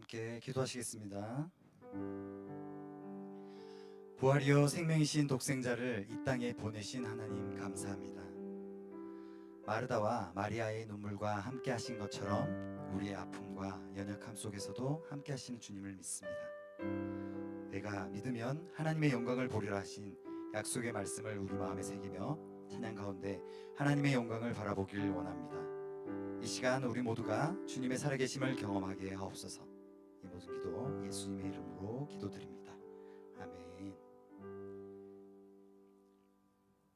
함께 기도하시겠습니다. 부활이요 생명이신 독생자를 이 땅에 보내신 하나님 감사합니다. 마르다와 마리아의 눈물과 함께 하신 것처럼 우리의 아픔과 연약함 속에서도 함께 하시는 주님을 믿습니다. 내가 믿으면 하나님의 영광을 보리라 하신 약속의 말씀을 우리 마음에 새기며 찬양 가운데 하나님의 영광을 바라보길 원합니다. 이 시간 우리 모두가 주님의 살아계심을 경험하게 하옵소서. 이 모든 기도 예수님의 이름으로 기도드립니다. 아멘.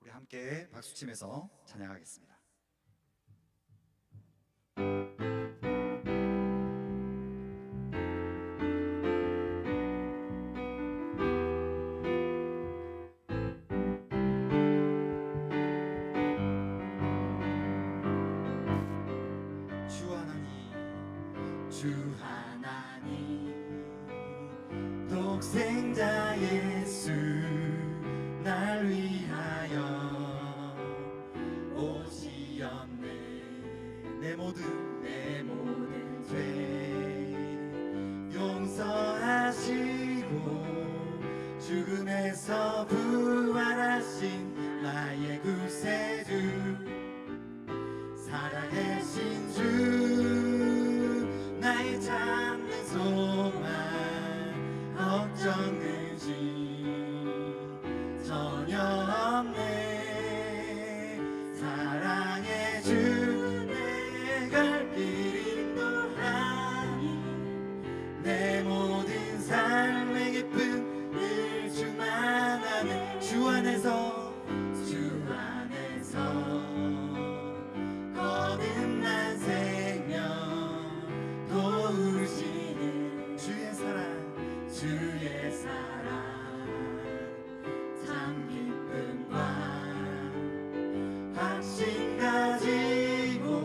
우리 함께 박수치면서 찬양하겠습니다. 주 하나님 독생자 예수 날 위하여 오시었네. 내 모든 죄 용서하시고 죽음에서 부활하신 나의 구세주 살아계신 주 나의 참는 소망 걱정 근심 전혀 없네. 사랑의 주 내 갈 길 인도하니 내 모든 삶의 기쁨을 주만 아는 주 안에서 거듭난 생명 도우시는 주의 사랑 참 기쁨과 확신 가지고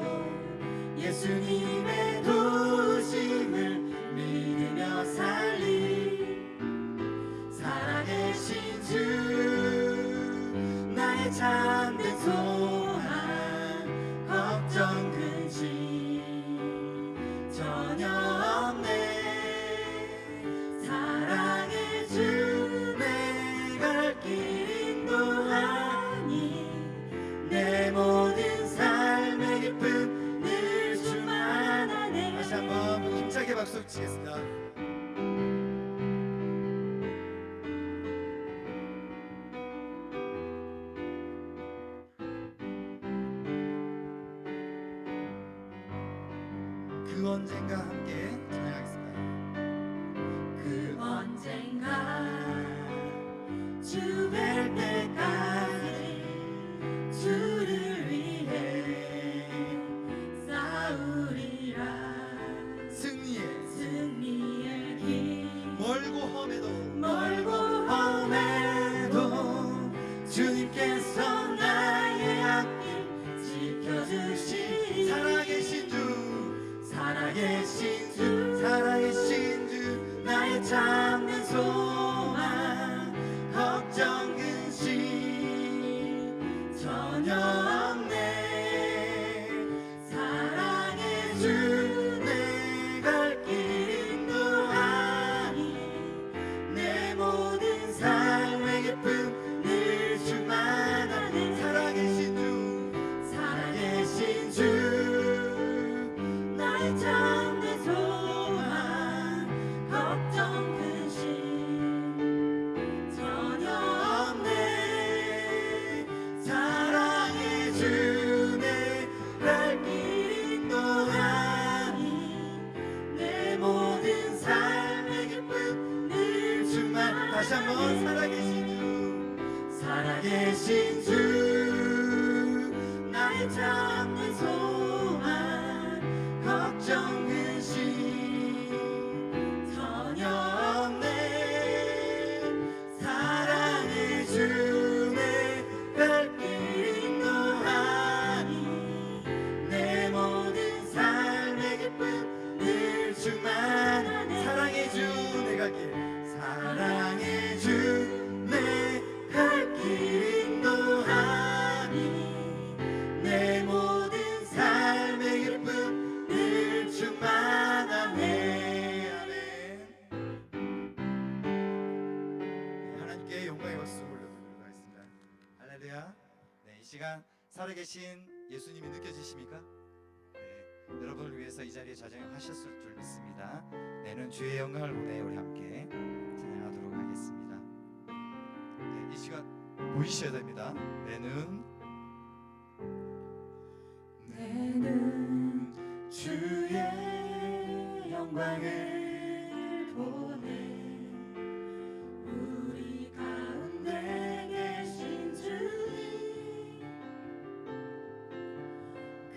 예수님의 도우심을 믿으며 살리 살아계신 주 나의 참된 소망 걱정 근심 전혀 없네. 사랑의 주 내 갈 길 인도하니 내 모든 삶의 기쁨 늘 주만 아네. 다시 한번 힘차게 박수 치겠습니다. 그 언젠가 함께 찬양하겠습니다. 그 언젠가 주 뵐 때까지 주를 위해 싸우리라. 승리의 길 멀고 험해도 주님께서 나의 앞길 지켜주시 살아계신 주 나의 참된 소망 걱정 근심 전혀 없네. 사랑의 주 내 갈 길 인도하니 내 모든 삶의 기쁨 늘 주만 아네. 살아계신 주 나의 참된 소망 걱정 근심 전혀 없네. 사랑의 주 내 갈 길 인도하니 내 모든 삶의 기쁨 늘 주만. 다시 한번 살아계신 주 나의 참된 소망 걱정 근심 전혀 없네. 사랑의 주 내 갈 길 인도하니 내 모든 삶의 기쁨 늘 주만 아네. 사랑의 주 내 갈 길 내 모든 할렐루야. 네, 이 시간 살아계신 예수님이 느껴지십니까? 네, 여러분을 위해서 이 자리에 자정하셨을 줄 믿습니다. 내는 주의 영광을 보내 우리 함께 찬양하도록 하겠습니다. 네, 이 시간 보이셔야 됩니다. 내는 주의 영광을 보내 우리 가운데 계신 주님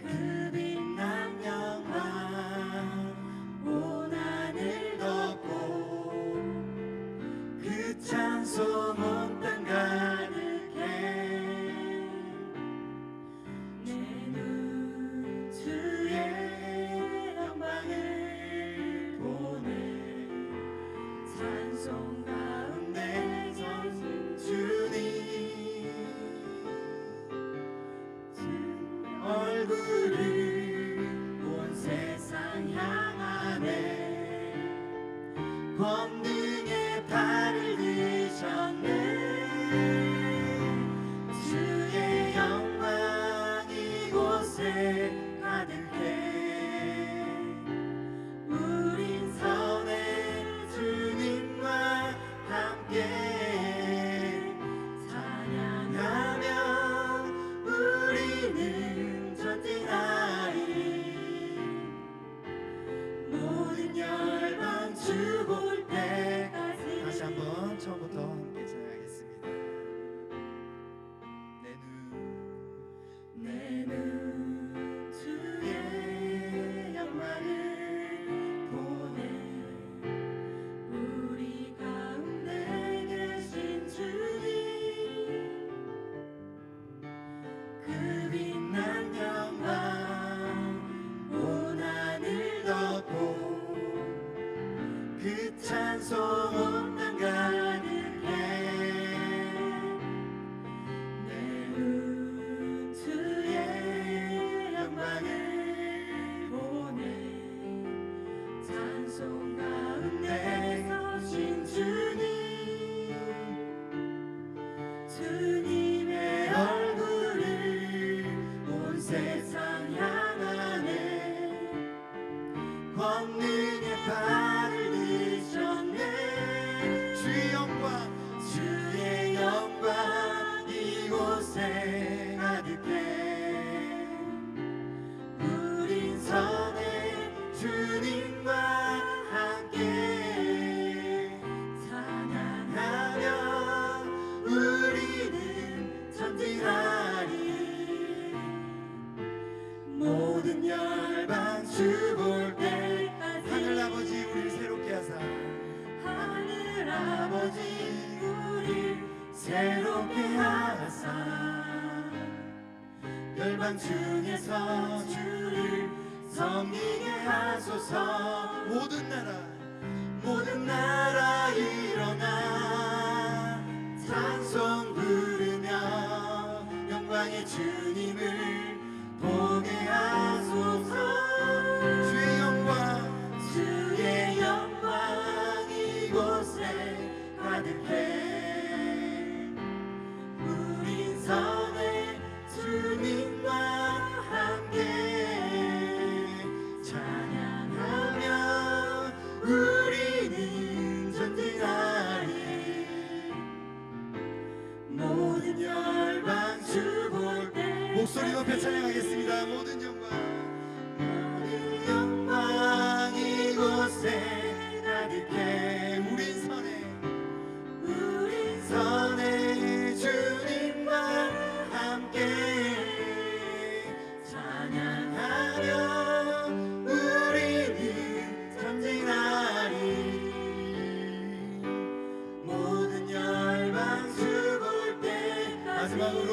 그 빛난 영광 온 하늘 덮고 그 찬송 온 땅 가득해 내 눈 주의 영광을 보내 찬송 가운데 계신 주님 얼굴을 온 세상 향하네 권능의 발을 드셨네 주의 영광 이곳에 가득해 우린 선의 주님과 함께 찬양하며 우리는 전진하리 모든 열방 주 볼 때까지 다시 한번 처음부터 함께 찬양하겠습니다. 내 눈 주의 영광을 보내 우리 가운데 계신 주님 그 빛난 영광 온 하늘 덮고 그 찬송 온 땅 가득해 내 눈 주의 영광을 보내 찬송 가운데 서신 주님 주님의 얼굴을 온 세상 향하네 권능의 발을 드셨네 주의 영광 주의 영광 이곳에 가득해 우린 선의 주님과 함께 찬양하며 우리는 전진하리 모든 열방 주 볼 때까지 하늘 아버지 우리를 새롭게 하사 하늘 아버지 우리 새롭게 하사 열방 중에서 주를 섬기게 하소서 모든 나라 일어나 찬송 부르며 영광의 주님을 보게 하소서 주의 영광 주의 영광 이곳에 가득해 우린 선의 주님과 함께 찬양하며 우리는 전진하리 모든 열방 주 볼 때 목소리 높여 찬양하겠습니다. 모든 영광 이곳에 가득해 우린 선의 주님과 함께 찬양하며 우리는 전진하리 모든 열방 주 볼 때까지 마지막으로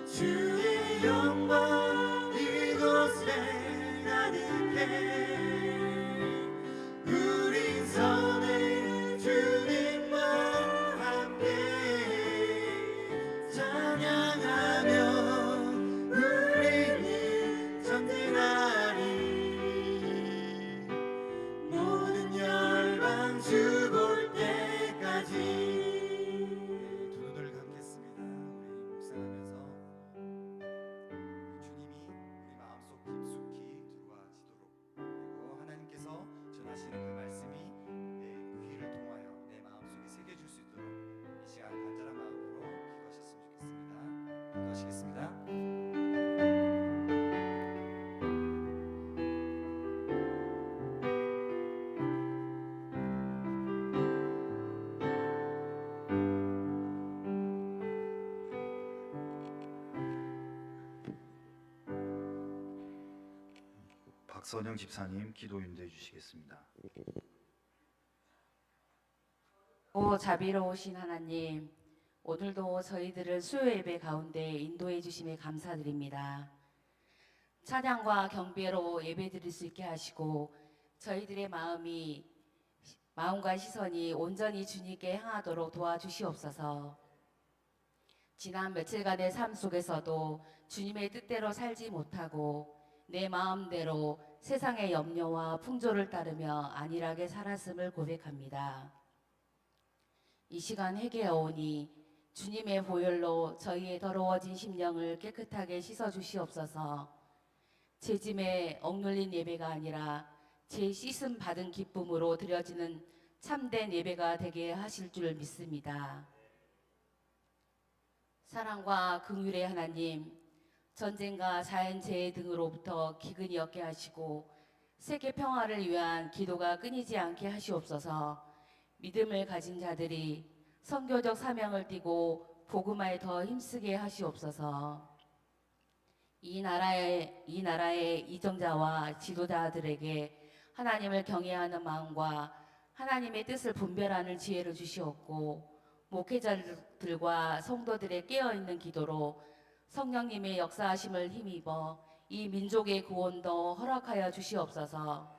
주의 영광 이곳에 가득해 주시겠습니다. 박선영 집사님 기도 인도해 주시겠습니다. 오 자비로우신 하나님, 오늘도 저희들을 수요 예배 가운데 인도해 주심에 감사드립니다. 찬양과 경배로 예배 드릴 수 있게 하시고 저희들의 마음과 시선이 온전히 주님께 향하도록 도와주시옵소서. 지난 며칠간의 삶 속에서도 주님의 뜻대로 살지 못하고 내 마음대로 세상의 염려와 풍조를 따르며 안일하게 살았음을 고백합니다. 이 시간 회개하오니 주님의 보혈로 저희의 더러워진 심령을 깨끗하게 씻어 주시옵소서. 제 짐에 억눌린 예배가 아니라 제 씻음 받은 기쁨으로 드려지는 참된 예배가 되게 하실 줄 믿습니다. 사랑과 긍휼의 하나님, 전쟁과 자연재해 등으로부터 기근이 없게 하시고 세계 평화를 위한 기도가 끊이지 않게 하시옵소서. 믿음을 가진 자들이 선교적 사명을 띠고 복음화에 더 힘쓰게 하시옵소서. 이 나라의 이정자와 지도자들에게 하나님을 경외하는 마음과 하나님의 뜻을 분별하는 지혜를 주시옵고 목회자들과 성도들의 깨어있는 기도로 성령님의 역사하심을 힘입어 이 민족의 구원도 허락하여 주시옵소서.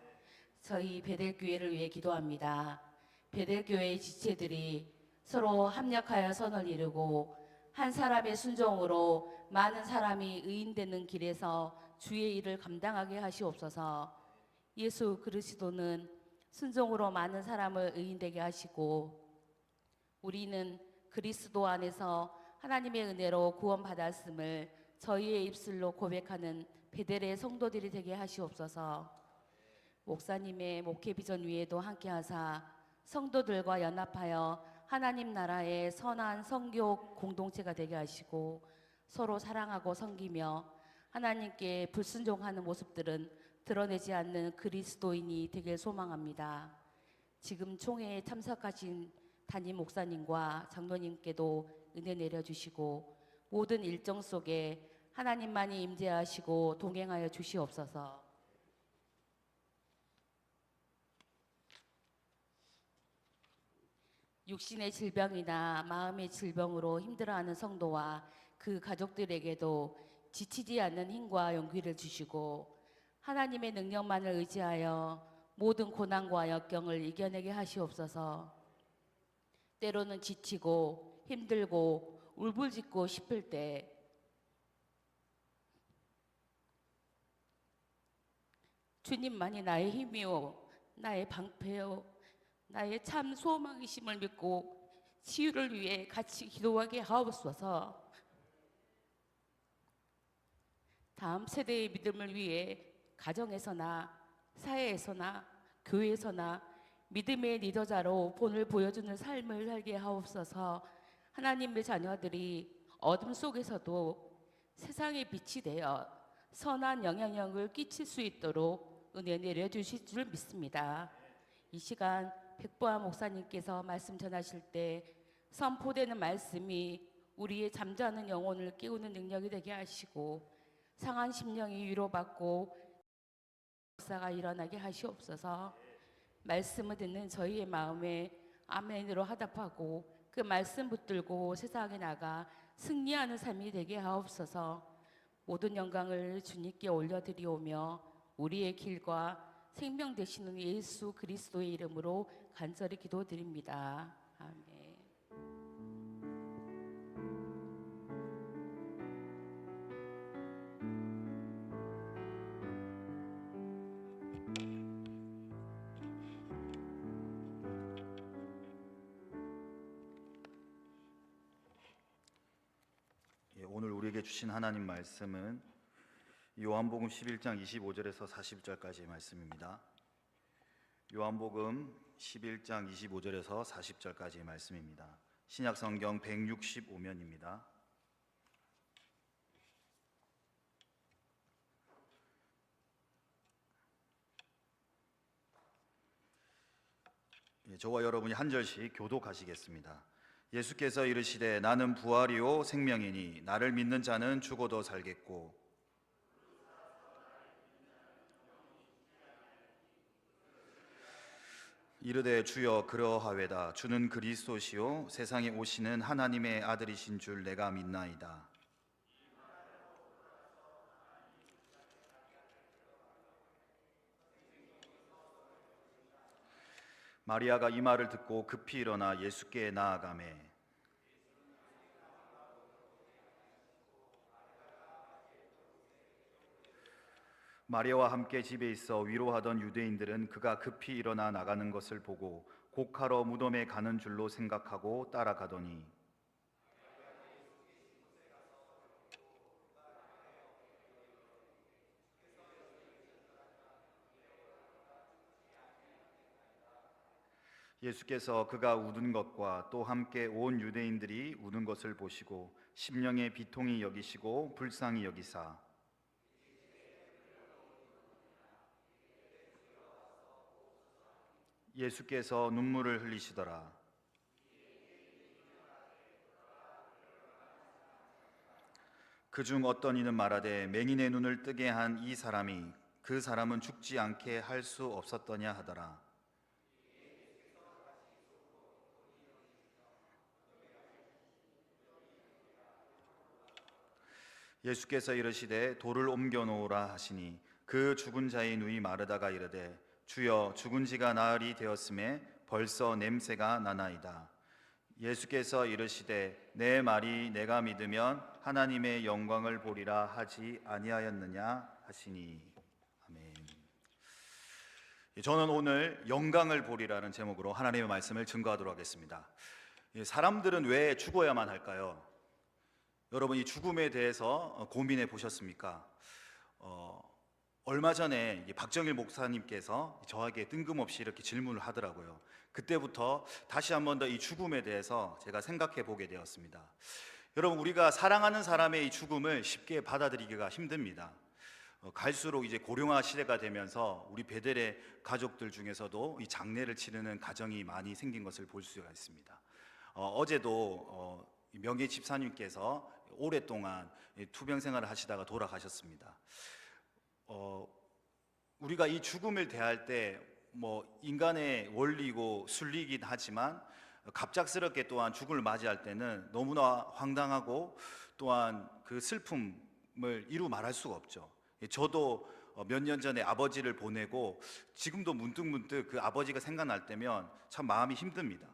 저희 베델교회를 위해 기도합니다. 베델교회의 지체들이 서로 합력하여 선을 이루고 한 사람의 순종으로 많은 사람이 의인되는 길에서 주의 일을 감당하게 하시옵소서. 예수 그리스도는 순종으로 많은 사람을 의인되게 하시고 우리는 그리스도 안에서 하나님의 은혜로 구원받았음을 저희의 입술로 고백하는 베델의 성도들이 되게 하시옵소서. 목사님의 목회 비전 위에도 함께하사 성도들과 연합하여 하나님 나라의 선한 선교 공동체가 되게 하시고 서로 사랑하고 섬기며 하나님께 불순종하는 모습들은 드러내지 않는 그리스도인이 되길 소망합니다. 지금 총회에 참석하신 담임 목사님과 장로님께도 은혜 내려주시고 모든 일정 속에 하나님만이 임재하시고 동행하여 주시옵소서. 육신의 질병이나 마음의 질병으로 힘들어하는 성도와 그 가족들에게도 지치지 않는 힘과 용기를 주시고 하나님의 능력만을 의지하여 모든 고난과 역경을 이겨내게 하시옵소서. 때로는 지치고 힘들고 울부짖고 싶을 때 주님만이 나의 힘이요 나의 방패요 나의 참 소망이심을 믿고 치유를 위해 같이 기도하게 하옵소서. 다음 세대의 믿음을 위해 가정에서나 사회에서나 교회에서나 믿음의 리더자로 본을 보여주는 삶을 살게 하옵소서. 하나님의 자녀들이 어둠 속에서도 세상의 빛이 되어 선한 영향력을 끼칠 수 있도록 은혜 내려주실 줄 믿습니다. 이 시간 백보아 목사님께서 말씀 전하실 때 선포되는 말씀이 우리의 잠자는 영혼을 깨우는 능력이 되게 하시고 상한 심령이 위로받고 역사가 일어나게 하시옵소서. 말씀을 듣는 저희의 마음에 아멘으로 화답하고 그 말씀 붙들고 세상에 나가 승리하는 삶이 되게 하옵소서. 모든 영광을 주님께 올려드리오며 우리의 길과 생명 되시는 예수 그리스도의 이름으로 간절히 기도드립니다. 아멘. 오늘 우리에게 주신 하나님 말씀은 요한복음 11장 25절에서 40절까지의 말씀입니다. 요한복음 11장 25절에서 40절까지의 말씀입니다. 신약성경 165면입니다. 저와 여러분이 한 절씩 교독하시겠습니다. 예수께서 이르시되 나는 부활이요 생명이니 나를 믿는 자는 죽어도 살겠고 이르되 주여 그러하외다. 주는 그리스도시요 세상에 오시는 하나님의 아들이신 줄 내가 믿나이다. 마리아가 이 말을 듣고 급히 일어나 예수께 나아가매 마리아와 함께 집에 있어 위로하던 유대인들은 그가 급히 일어나 나가는 것을 보고 곡하러 무덤에 가는 줄로 생각하고 따라가더니 예수께서 그가 우는 것과 또 함께 온 유대인들이 우는 것을 보시고 심령의 비통이 여기시고 불쌍히 여기사 예수께서 눈물을 흘리시더라. 그중 어떤 이는 말하되 맹인의 눈을 뜨게 한 이 사람이 그 사람은 죽지 않게 할 수 없었더냐 하더라. 예수께서 이르시되 돌을 옮겨 놓으라 하시니 그 죽은 자의 눈이 마르다가 이르되 주여 죽은 지가 나흘이 되었음에 벌써 냄새가 나나이다. 예수께서 이르시되 내 말이 내가 믿으면 하나님의 영광을 보리라 하지 아니하였느냐 하시니. 아멘. 저는 오늘 영광을 보리라는 제목으로 하나님의 말씀을 증거하도록 하겠습니다. 사람들은 왜 죽어야만 할까요? 여러분 이 죽음에 대해서 고민해 보셨습니까? 얼마 전에 박정일 목사님께서 저에게 뜬금없이 이렇게 질문을 하더라고요. 그때부터 다시 한 번 더 이 죽음에 대해서 제가 생각해 보게 되었습니다. 여러분 우리가 사랑하는 사람의 이 죽음을 쉽게 받아들이기가 힘듭니다. 갈수록 이제 고령화 시대가 되면서 우리 베델의 가족들 중에서도 이 장례를 치르는 가정이 많이 생긴 것을 볼 수가 있습니다. 어제도 명예 집사님께서 오랫동안 투병 생활을 하시다가 돌아가셨습니다. 우리가 이 죽음을 대할 때 인간의 원리고 순리이긴 하지만 갑작스럽게 또한 죽음을 맞이할 때는 너무나 황당하고 또한 그 슬픔을 이루 말할 수가 없죠. 저도 몇 년 전에 아버지를 보내고 지금도 문득문득 그 아버지가 생각날 때면 참 마음이 힘듭니다.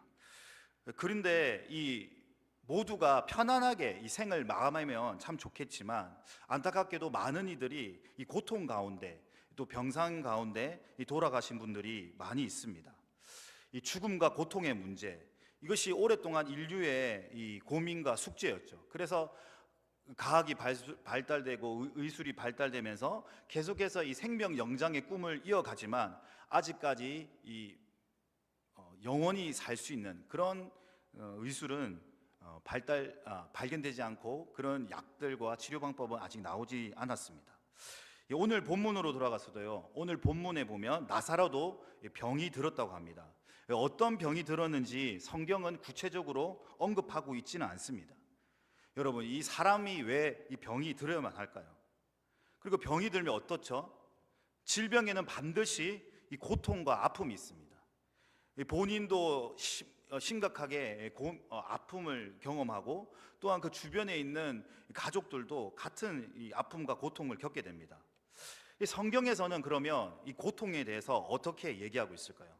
그런데 이 모두가 편안하게 이 생을 마감하면 참 좋겠지만 안타깝게도 많은 이들이 이 고통 가운데 또 병상 가운데 이 돌아가신 분들이 많이 있습니다. 이 죽음과 고통의 문제, 이것이 오랫동안 인류의 이 고민과 숙제였죠. 그래서 과학이 발달되고 의술이 발달되면서 계속해서 이 생명 영장의 꿈을 이어가지만 아직까지 이 영원히 살 수 있는 그런 의술은 발견되지 않고 그런 약들과 치료 방법은 아직 나오지 않았습니다. 오늘 본문으로 돌아가서도요. 오늘 본문에 보면 나사로도 병이 들었다고 합니다. 어떤 병이 들었는지 성경은 구체적으로 언급하고 있지는 않습니다. 여러분 이 사람이 왜 이 병이 들어야만 할까요? 그리고 병이 들면 어떻죠? 질병에는 반드시 이 고통과 아픔이 있습니다. 본인도 심각하게 아픔을 경험하고 또한 그 주변에 있는 가족들도 같은 이 아픔과 고통을 겪게 됩니다. 이 성경에서는 그러면 이 고통에 대해서 어떻게 얘기하고 있을까요?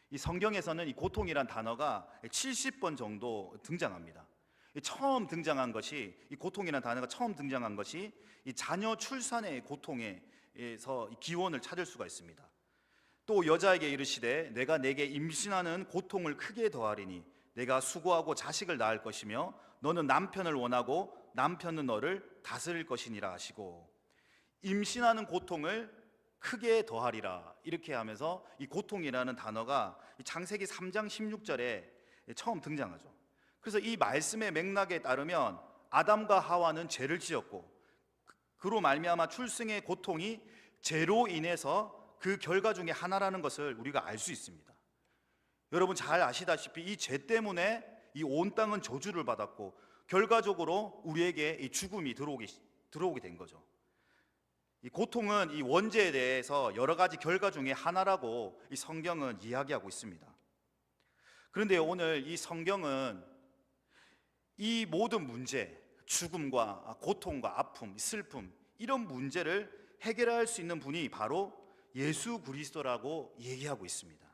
이 성경에서는 이 고통이란 단어가 70번 정도 등장합니다. 처음 등장한 것이 이 고통이라는 단어가 처음 등장한 것이 이 자녀 출산의 고통에서 기원을 찾을 수가 있습니다. 또 여자에게 이르시되 내가 내게 임신하는 고통을 크게 더하리니 내가 수고하고 자식을 낳을 것이며 너는 남편을 원하고 남편은 너를 다스릴 것이니라 하시고 임신하는 고통을 크게 더하리라 이렇게 하면서 이 고통이라는 단어가 창세기 3장 16절에 처음 등장하죠. 그래서 이 말씀의 맥락에 따르면 아담과 하와는 죄를 지었고 그로 말미암아 출생의 고통이 죄로 인해서 그 결과 중에 하나라는 것을 우리가 알 수 있습니다. 여러분 잘 아시다시피 이 죄 때문에 이 온 땅은 저주를 받았고 결과적으로 우리에게 이 죽음이 들어오게 된 거죠. 이 고통은 이 원죄에 대해서 여러 가지 결과 중에 하나라고 이 성경은 이야기하고 있습니다. 그런데 오늘 이 성경은 이 모든 문제, 죽음과 고통과 아픔, 슬픔, 이런 문제를 해결할 수 있는 분이 바로 예수 그리스도라고 얘기하고 있습니다.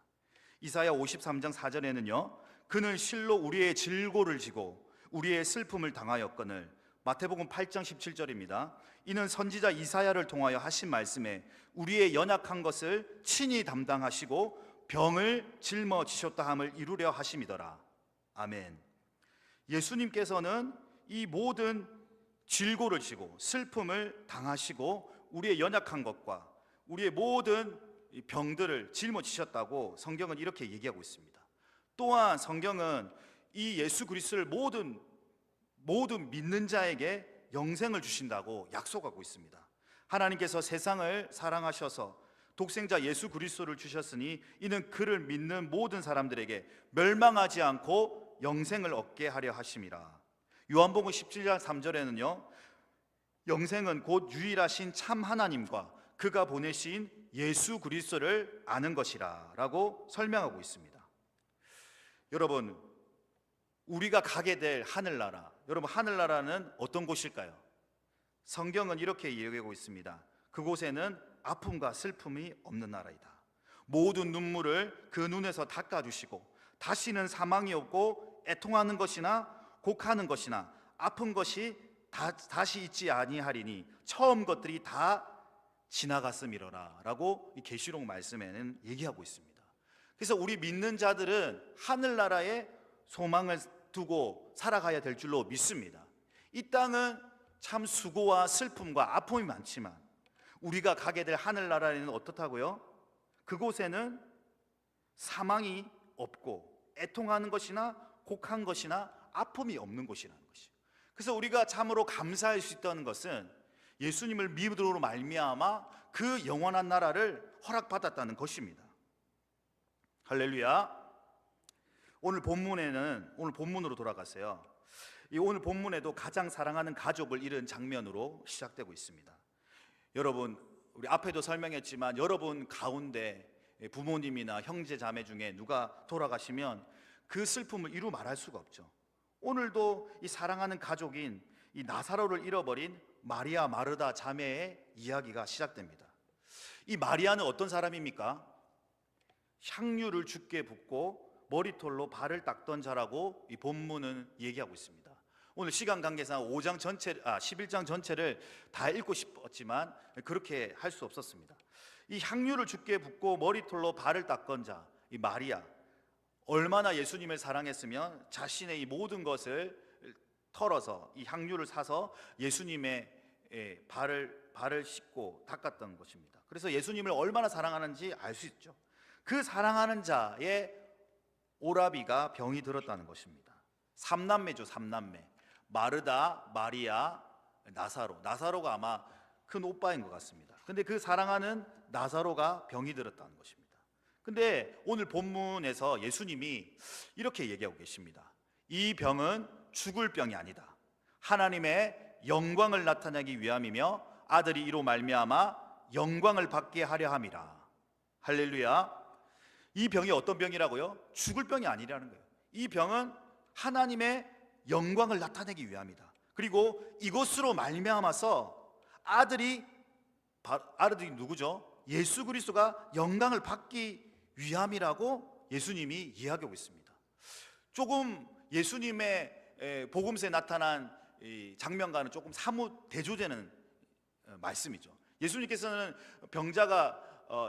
이사야 53장 4절에는요, 그는 실로 우리의 질고를 지고 우리의 슬픔을 당하였거늘. 마태복음 8장 17절입니다. 이는 선지자 이사야를 통하여 하신 말씀에 우리의 연약한 것을 친히 담당하시고 병을 짊어지셨다 함을 이루려 하심이더라. 아멘. 예수님께서는 이 모든 질고를 지고 슬픔을 당하시고 우리의 연약한 것과 우리의 모든 병들을 짊어지셨다고 성경은 이렇게 얘기하고 있습니다. 또한 성경은 이 예수 그리스도를 모든 믿는 자에게 영생을 주신다고 약속하고 있습니다. 하나님께서 세상을 사랑하셔서 독생자 예수 그리스도를 주셨으니 이는 그를 믿는 모든 사람들에게 멸망하지 않고 영생을 얻게 하려 하심이라. 요한복음 17장 3절에는요, 영생은 곧 유일하신 참 하나님과 그가 보내신 예수 그리스도를 아는 것이라 라고 설명하고 있습니다. 여러분, 우리가 가게 될 하늘나라, 여러분 하늘나라는 어떤 곳일까요? 성경은 이렇게 얘기하고 있습니다. 그곳에는 아픔과 슬픔이 없는 나라이다. 모든 눈물을 그 눈에서 닦아주시고 다시는 사망이 없고 애통하는 것이나 곡하는 것이나 아픈 것이 다시 있지 아니하리니 처음 것들이 다 지나갔음이로라 라고 이 계시록 말씀에는 얘기하고 있습니다. 그래서 우리 믿는 자들은 하늘나라에 소망을 두고 살아가야 될 줄로 믿습니다. 이 땅은 참 수고와 슬픔과 아픔이 많지만 우리가 가게 될 하늘나라에는 어떻다고요? 그곳에는 사망이 없고 애통하는 것이나 곡한 것이나 아픔이 없는 곳이라는 것이죠. 그래서 우리가 참으로 감사할 수 있다는 것은 예수님을 믿음으로 말미암아 그 영원한 나라를 허락받았다는 것입니다. 할렐루야. 오늘 본문으로 돌아가세요. 이 오늘 본문에도 가장 사랑하는 가족을 잃은 장면으로 시작되고 있습니다. 여러분, 우리 앞에도 설명했지만 여러분 가운데 부모님이나 형제 자매 중에 누가 돌아가시면 그 슬픔을 이루 말할 수가 없죠. 오늘도 이 사랑하는 가족인 이 나사로를 잃어버린 마리아 마르다 자매의 이야기가 시작됩니다. 이 마리아는 어떤 사람입니까? 향유를 주께 붓고 머리털로 발을 닦던 자라고 이 본문은 얘기하고 있습니다. 오늘 시간 관계상 11장 전체를 다 읽고 싶었지만 그렇게 할 수 없었습니다. 이 향유를 주께 붓고 머리털로 발을 닦은 자, 이 마리아, 얼마나 예수님을 사랑했으면 자신의 이 모든 것을 털어서 이 향유를 사서 예수님의 발을 씻고 닦았던 것입니다. 그래서 예수님을 얼마나 사랑하는지 알 수 있죠. 그 사랑하는 자의 오라비가 병이 들었다는 것입니다. 3남매죠. 3남매. 마르다, 마리아, 나사로가 아마 큰 오빠인 것 같습니다. 근데 그 사랑하는 나사로가 병이 들었다는 것입니다. 근데 오늘 본문에서 예수님이 이렇게 얘기하고 계십니다. 이 병은 죽을 병이 아니다. 하나님의 영광을 나타내기 위함이며 아들이 이로 말미암아 영광을 받게 하려 함이라. 할렐루야. 이 병이 어떤 병이라고요? 죽을 병이 아니라는 거예요. 이 병은 하나님의 영광을 나타내기 위함이다. 그리고 이것으로 말미암아서 아들이 누구죠? 예수 그리스도가 영광을 받기 위함이라고 예수님이 이야기하고 있습니다. 조금 예수님의 복음서에 나타난 이 장면과는 조금 사뭇 대조되는 말씀이죠. 예수님께서는 병자가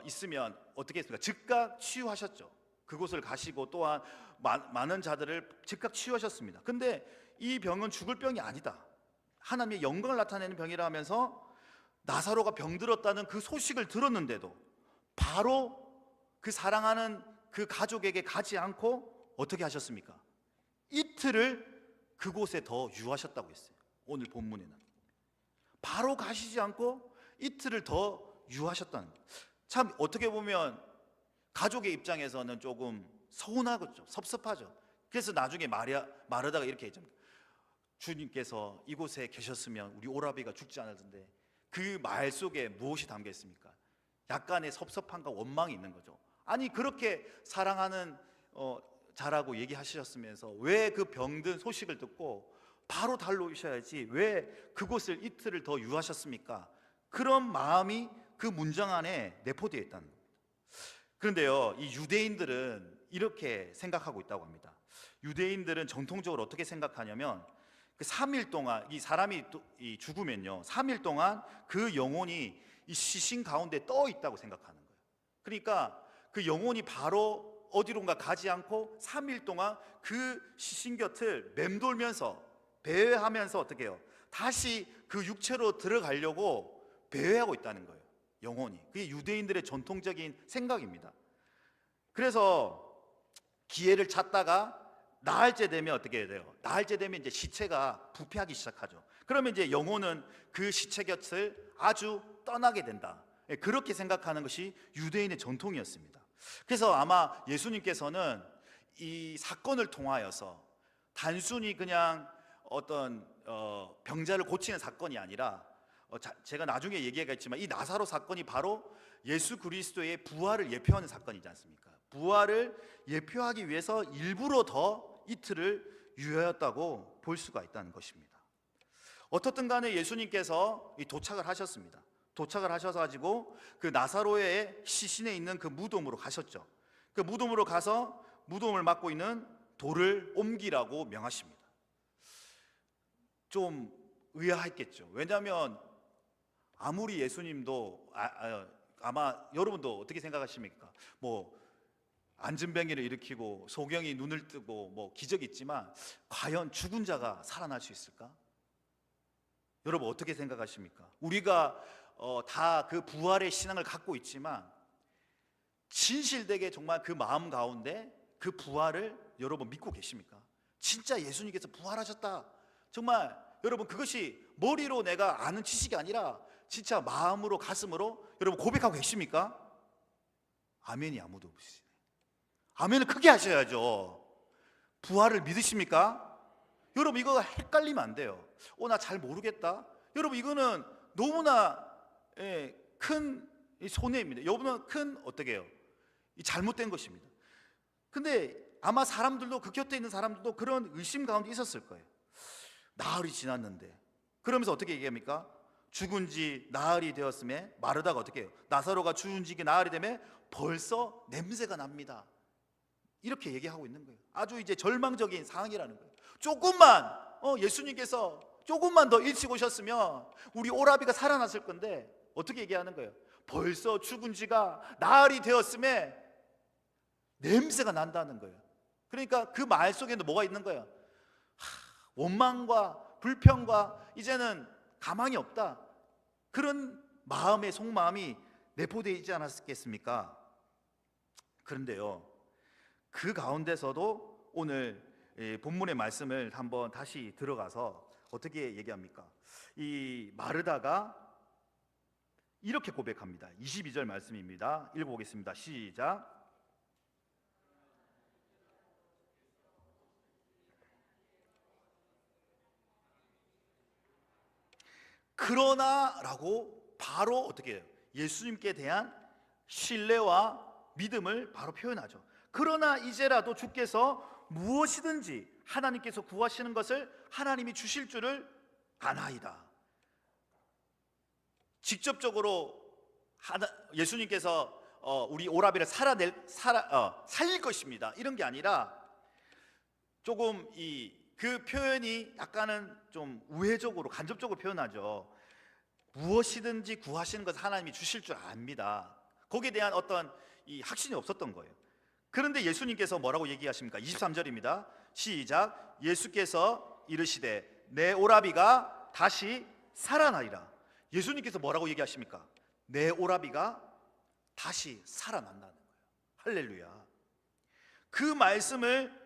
있으면 어떻게 했습니까? 즉각 치유하셨죠. 그곳을 가시고 또한 많은 자들을 즉각 치유하셨습니다. 근데 이 병은 죽을 병이 아니다. 하나님의 영광을 나타내는 병이라 하면서 나사로가 병들었다는 그 소식을 들었는데도 바로 그 사랑하는 그 가족에게 가지 않고 어떻게 하셨습니까? 이틀을 그곳에 더 유하셨다고 했어요. 오늘 본문에는 바로 가시지 않고 이틀을 더 유하셨다는 거예요. 참 어떻게 보면 가족의 입장에서는 조금 서운하겠죠. 섭섭하죠. 그래서 나중에 마르다가 이렇게 했죠. 주님께서 이곳에 계셨으면 우리 오라비가 죽지 않을 텐데, 그 말 속에 무엇이 담겨 있습니까? 약간의 섭섭함과 원망이 있는 거죠. 아니 그렇게 사랑하는 자라고 얘기하셨으면서 왜 그 병든 소식을 듣고 바로 달려오셔야지 왜 그곳을 이틀을 더 유하셨습니까? 그런 마음이 그 문장 안에 내포되어 있다는 겁니다. 그런데요, 이 유대인들은 이렇게 생각하고 있다고 합니다. 유대인들은 정통적으로 어떻게 생각하냐면, 그 3일 동안 이 사람이 죽으면요, 3일 동안 그 영혼이 이 시신 가운데 떠 있다고 생각하는 거예요. 그러니까 그 영혼이 바로 어디론가 가지 않고 3일 동안 그 시신 곁을 맴돌면서 배회하면서 어떻게 해요? 다시 그 육체로 들어가려고 배회하고 있다는 거예요. 영혼이. 그게 유대인들의 전통적인 생각입니다. 그래서 기회를 찾다가 나흘째 되면 어떻게 해야 돼요? 나흘째 되면 이제 시체가 부패하기 시작하죠. 그러면 이제 영혼은 그 시체 곁을 아주 떠나게 된다. 그렇게 생각하는 것이 유대인의 전통이었습니다. 그래서 아마 예수님께서는 이 사건을 통하여서 단순히 그냥 어떤 병자를 고치는 사건이 아니라, 제가 나중에 얘기하겠지만 이 나사로 사건이 바로 예수 그리스도의 부활을 예표하는 사건이지 않습니까? 부활을 예표하기 위해서 일부러 더 이틀을 유하였다고 볼 수가 있다는 것입니다. 어떻든 간에 예수님께서 도착을 하셨습니다. 도착을 하셔가지고 그 나사로의 시신에 있는 그 무덤으로 가셨죠. 그 무덤으로 가서 무덤을 맡고 있는 돌을 옮기라고 명하십니다. 좀 의아했겠죠. 왜냐하면 아무리 예수님도 아마 여러분도 어떻게 생각하십니까? 뭐 안진뱅이를 일으키고 소경이 눈을 뜨고 뭐 기적이 있지만 과연 죽은 자가 살아날 수 있을까? 여러분 어떻게 생각하십니까? 우리가 다 그 부활의 신앙을 갖고 있지만 진실되게 정말 그 마음 가운데 그 부활을 여러분 믿고 계십니까? 진짜 예수님께서 부활하셨다, 정말 여러분 그것이 머리로 내가 아는 지식이 아니라 진짜 마음으로 가슴으로 여러분 고백하고 계십니까? 아멘이 아무도 없으시네. 아멘을 크게 하셔야죠. 부활을 믿으십니까? 여러분 이거 헷갈리면 안 돼요. 나 잘 모르겠다. 여러분 이거는 너무나 큰 손해입니다. 여러분은 큰 어떻게 해요? 잘못된 것입니다. 근데 아마 사람들도, 그 곁에 있는 사람들도 그런 의심 가운데 있었을 거예요. 나흘이 지났는데, 그러면서 어떻게 얘기합니까? 죽은 지 나흘이 되었음에, 마르다가 어떻게 해요? 나사로가 죽은 지 나흘이 되면 벌써 냄새가 납니다. 이렇게 얘기하고 있는 거예요. 아주 이제 절망적인 상황이라는 거예요. 조금만 예수님께서 조금만 더 일찍 오셨으면 우리 오라비가 살아났을 건데, 어떻게 얘기하는 거예요? 벌써 죽은 지가 나흘이 되었음에 냄새가 난다는 거예요. 그러니까 그 말 속에는 뭐가 있는 거예요? 원망과 불평과 이제는 가망이 없다, 그런 마음의 속마음이 내포되어 있지 않았겠습니까? 그런데요, 그 가운데서도 오늘 본문의 말씀을 한번 다시 들어가서 어떻게 얘기합니까? 이 마르다가 이렇게 고백합니다. 22절 말씀입니다. 읽어보겠습니다. 시작. 그러나 라고 바로 어떻게 해요? 예수님께 대한 신뢰와 믿음을 바로 표현하죠. 그러나 이제라도 주께서 무엇이든지 하나님께서 구하시는 것을 하나님이 주실 줄을 아나이다. 직접적으로 예수님께서 우리 오라비를 살릴 것입니다, 이런 게 아니라 조금 그 표현이 약간은 좀 우회적으로, 간접적으로 표현하죠. 무엇이든지 구하시는 것을 하나님이 주실 줄 압니다. 거기에 대한 어떤 확신이 없었던 거예요. 그런데 예수님께서 뭐라고 얘기하십니까? 23절입니다. 시작. 예수께서 이르시되 내 오라비가 다시 살아나리라. 예수님께서 뭐라고 얘기하십니까? 내 오라비가 다시 살아난다는 거예요. 할렐루야. 그 말씀을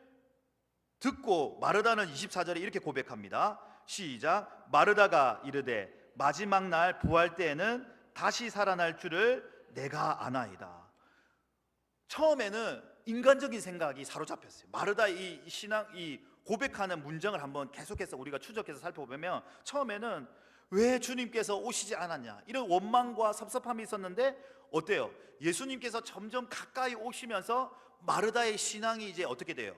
듣고 마르다는 24절에 이렇게 고백합니다. 시작. 마르다가 이르되 마지막 날 부활 때에는 다시 살아날 줄을 내가 아나이다. 처음에는 인간적인 생각이 사로잡혔어요. 마르다의 이 신앙, 이 고백하는 문장을 한번 계속해서 우리가 추적해서 살펴보면 처음에는 왜 주님께서 오시지 않았냐 이런 원망과 섭섭함이 있었는데 어때요? 예수님께서 점점 가까이 오시면서 마르다의 신앙이 이제 어떻게 돼요?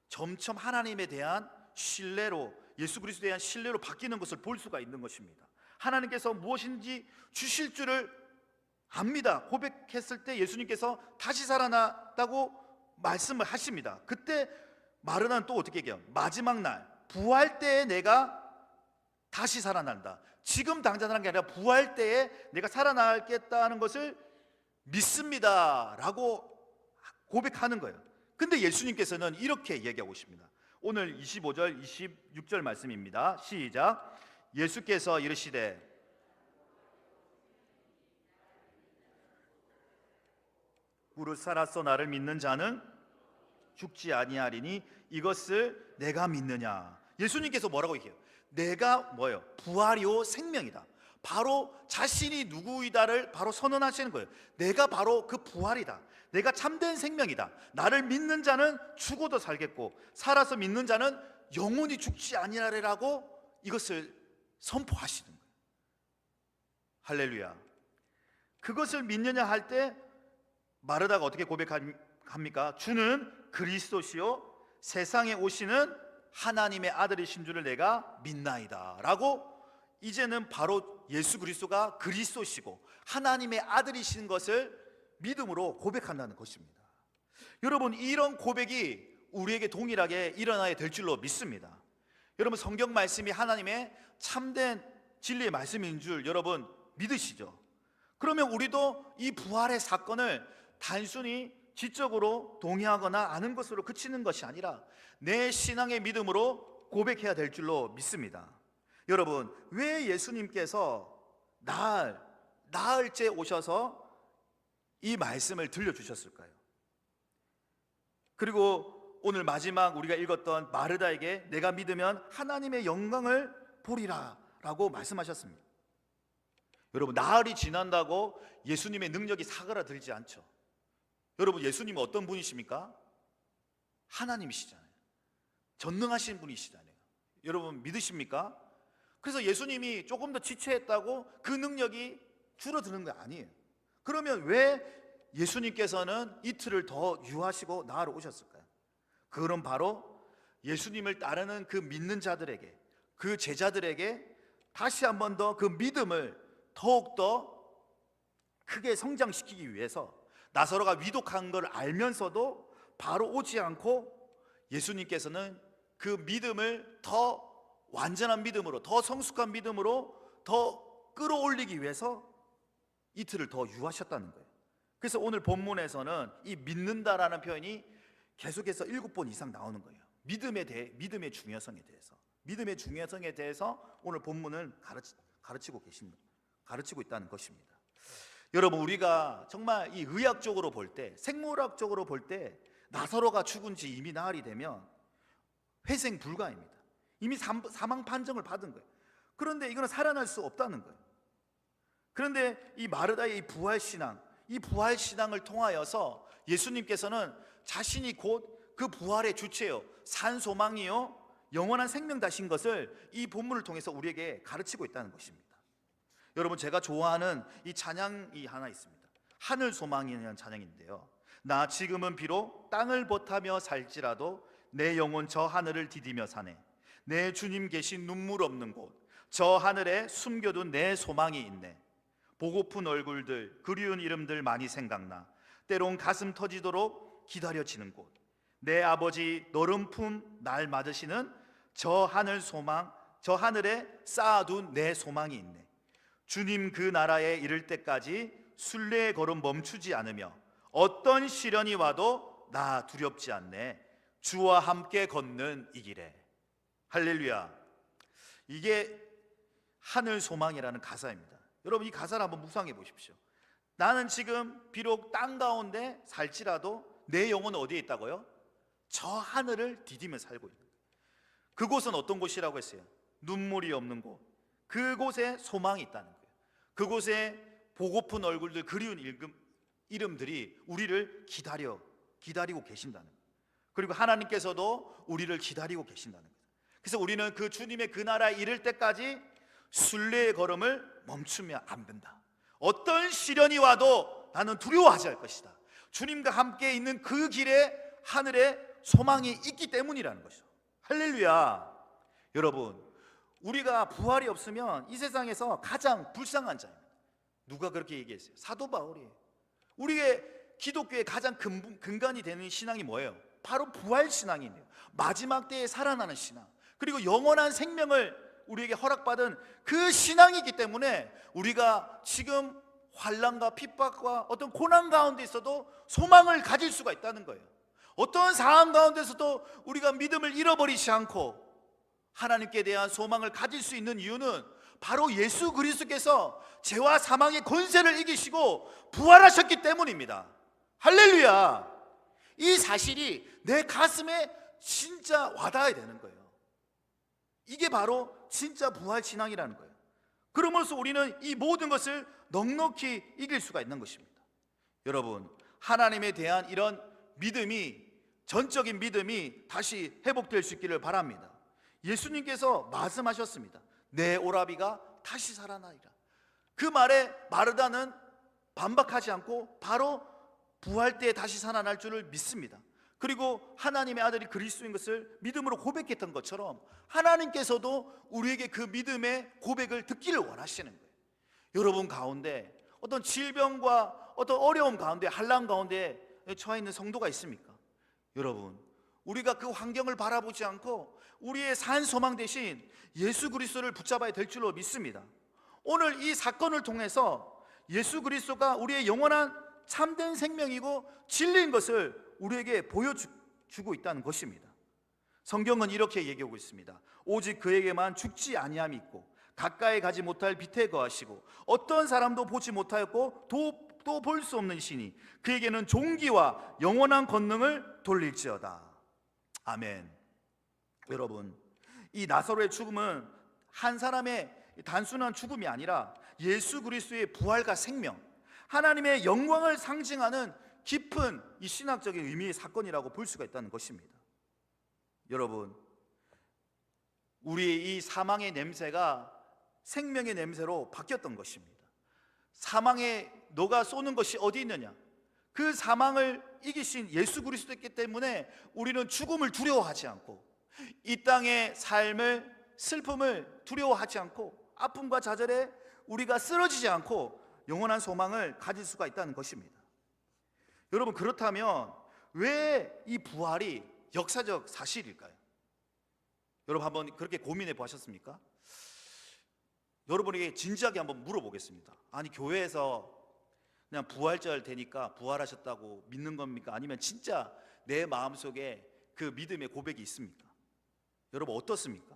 점점 하나님에 대한 신뢰로, 예수 그리스도에 대한 신뢰로 바뀌는 것을 볼 수가 있는 것입니다. 하나님께서 무엇인지 주실 줄을 압니다. 고백했을 때 예수님께서 다시 살아났다고 말씀을 하십니다. 그때 마르다는 또 어떻게 얘기해요? 마지막 날 부활 때에 내가 다시 살아난다. 지금 당장하는 게 아니라 부활 때에 내가 살아나겠다는 것을 믿습니다 라고 고백하는 거예요. 근데 예수님께서는 이렇게 얘기하고 있습니다. 오늘 25절 26절 말씀입니다. 시작. 예수께서 이르시되 무릇 살았어 나를 믿는 자는 죽지 아니하리니 이것을 내가 믿느냐. 예수님께서 뭐라고 얘기해요? 내가 뭐예요? 부활이요 생명이다. 바로 자신이 누구이다를 바로 선언하시는 거예요. 내가 바로 그 부활이다. 내가 참된 생명이다. 나를 믿는 자는 죽어도 살겠고 살아서 믿는 자는 영원히 죽지 아니하리라고 이것을 선포하시는 거예요. 할렐루야. 그것을 믿느냐 할 때 마르다가 어떻게 고백합니까? 주는 그리스도시요 세상에 오시는 하나님의 아들이신 줄을 내가 믿나이다 라고 이제는 바로 예수 그리스도가 그리스도시고 하나님의 아들이신 것을 믿음으로 고백한다는 것입니다. 여러분, 이런 고백이 우리에게 동일하게 일어나야 될 줄로 믿습니다. 여러분, 성경 말씀이 하나님의 참된 진리의 말씀인 줄 여러분 믿으시죠? 그러면 우리도 이 부활의 사건을 단순히 지적으로 동의하거나 아는 것으로 그치는 것이 아니라 내 신앙의 믿음으로 고백해야 될 줄로 믿습니다. 여러분, 왜 예수님께서 나흘째 오셔서 이 말씀을 들려주셨을까요? 그리고 오늘 마지막 우리가 읽었던 마르다에게 내가 믿으면 하나님의 영광을 보리라 라고 말씀하셨습니다. 여러분, 나흘이 지난다고 예수님의 능력이 사그라들지 않죠. 여러분, 예수님은 어떤 분이십니까? 하나님이시잖아요. 전능하신 분이시잖아요. 여러분 믿으십니까? 그래서 예수님이 조금 더 지체했다고 그 능력이 줄어드는 거 아니에요. 그러면 왜 예수님께서는 이틀을 더 유하시고 나아로 오셨을까요? 그건 바로 예수님을 따르는 그 믿는 자들에게, 그 제자들에게 다시 한 번 더 그 믿음을 더욱더 크게 성장시키기 위해서 나사로가 위독한 걸 알면서도 바로 오지 않고 예수님께서는 그 믿음을 더 완전한 믿음으로, 더 성숙한 믿음으로 더 끌어올리기 위해서 이틀을 더 유하셨다는 거예요. 그래서 오늘 본문에서는 이 믿는다라는 표현이 계속해서 7번 이상 나오는 거예요. 믿음의 중요성에 대해서, 믿음의 중요성에 대해서 오늘 본문은 가르치고 있다는 것입니다. 여러분, 우리가 정말 이 의학적으로 볼 때, 생물학적으로 볼 때 나사로가 죽은 지 이미 나흘이 되면 회생 불가입니다. 이미 사망 판정을 받은 거예요. 그런데 이거는 살아날 수 없다는 거예요. 그런데 이 마르다의 이 부활신앙을 통하여서 예수님께서는 자신이 곧 그 부활의 주체요, 산소망이요, 영원한 생명 다신 것을 이 본문을 통해서 우리에게 가르치고 있다는 것입니다. 여러분, 제가 좋아하는 이 찬양이 하나 있습니다. 하늘 소망이라는 찬양인데요, 나 지금은 비록 땅을 버타며 살지라도 내 영혼 저 하늘을 디디며 사네. 내 주님 계신 눈물 없는 곳, 저 하늘에 숨겨둔 내 소망이 있네. 보고픈 얼굴들, 그리운 이름들 많이 생각나. 때론 가슴 터지도록 기다려지는 곳, 내 아버지 너른 품 날 맞으시는 저 하늘 소망, 저 하늘에 쌓아둔 내 소망이 있네. 주님 그 나라에 이를 때까지 순례의 걸음 멈추지 않으며 어떤 시련이 와도 나 두렵지 않네. 주와 함께 걷는 이 길에. 할렐루야. 이게 하늘 소망이라는 가사입니다. 여러분, 이 가사를 한번 묵상해 보십시오. 나는 지금 비록 땅 가운데 살지라도 내 영혼은 어디에 있다고요? 저 하늘을 디디며 살고 있는 거예요. 그곳은 어떤 곳이라고 했어요? 눈물이 없는 곳. 그곳에 소망이 있다는 거예요. 그곳에 보고픈 얼굴들, 그리운 이름들이 우리를 기다려 기다리고 계신다는 거예요. 그리고 하나님께서도 우리를 기다리고 계신다는 거예요. 그래서 우리는 그 주님의 그 나라에 이를 때까지 순례의 걸음을 멈추면 안 된다. 어떤 시련이 와도 나는 두려워하지 않을 것이다. 주님과 함께 있는 그 길에 하늘에 소망이 있기 때문이라는 것이죠. 할렐루야. 여러분, 우리가 부활이 없으면 이 세상에서 가장 불쌍한 자입니다. 누가 그렇게 얘기했어요? 사도 바울이에요. 우리의 기독교의 가장 근간이 되는 신앙이 뭐예요? 바로 부활 신앙이에요. 마지막 때에 살아나는 신앙, 그리고 영원한 생명을 우리에게 허락받은 그 신앙이기 때문에 우리가 지금 환난과 핍박과 어떤 고난 가운데 있어도 소망을 가질 수가 있다는 거예요. 어떤 상황 가운데서도 우리가 믿음을 잃어버리지 않고 하나님께 대한 소망을 가질 수 있는 이유는 바로 예수 그리스도께서 죄와 사망의 권세를 이기시고 부활하셨기 때문입니다. 할렐루야. 이 사실이 내 가슴에 진짜 와닿아야 되는 거예요. 이게 바로 진짜 부활 신앙이라는 거예요. 그러면서 우리는 이 모든 것을 넉넉히 이길 수가 있는 것입니다. 여러분, 하나님에 대한 이런 믿음이, 전적인 믿음이 다시 회복될 수 있기를 바랍니다. 예수님께서 말씀하셨습니다. 내 오라비가 다시 살아나리라. 그 말에 마르다는 반박하지 않고 바로 부활 때에 다시 살아날 줄을 믿습니다. 그리고 하나님의 아들이 그리스도인 것을 믿음으로 고백했던 것처럼 하나님께서도 우리에게 그 믿음의 고백을 듣기를 원하시는 거예요. 여러분 가운데 어떤 질병과 어떤 어려움 가운데, 환난 가운데 처해 있는 성도가 있습니까? 여러분, 우리가 그 환경을 바라보지 않고 우리의 산 소망 대신 예수 그리스도를 붙잡아야 될 줄로 믿습니다. 오늘 이 사건을 통해서 예수 그리스도가 우리의 영원한 참된 생명이고 진리인 것을 우리에게 보여주고 있다는 것입니다. 성경은 이렇게 얘기하고 있습니다. 오직 그에게만 죽지 아니함이 있고 가까이 가지 못할 빛에 거하시고 어떤 사람도 보지 못하였고 또 볼 수 없는 신이 그에게는 존귀와 영원한 권능을 돌릴지어다. 아멘. 여러분, 이 나사로의 죽음은 한 사람의 단순한 죽음이 아니라 예수 그리스도의 부활과 생명, 하나님의 영광을 상징하는 깊은 이 신학적인 의미의 사건이라고 볼 수가 있다는 것입니다. 여러분, 우리의 이 사망의 냄새가 생명의 냄새로 바뀌었던 것입니다. 사망에 너가 쏘는 것이 어디 있느냐? 그 사망을 이기신 예수 그리스도였기 때문에 우리는 죽음을 두려워하지 않고 이 땅의 삶을, 슬픔을 두려워하지 않고 아픔과 좌절에 우리가 쓰러지지 않고 영원한 소망을 가질 수가 있다는 것입니다. 여러분, 그렇다면 왜 이 부활이 역사적 사실일까요? 여러분 한번 그렇게 고민해 보셨습니까? 여러분에게 진지하게 한번 물어보겠습니다. 아니, 교회에서 그냥 부활절 되니까 부활하셨다고 믿는 겁니까? 아니면 진짜 내 마음속에 그 믿음의 고백이 있습니까? 여러분 어떻습니까?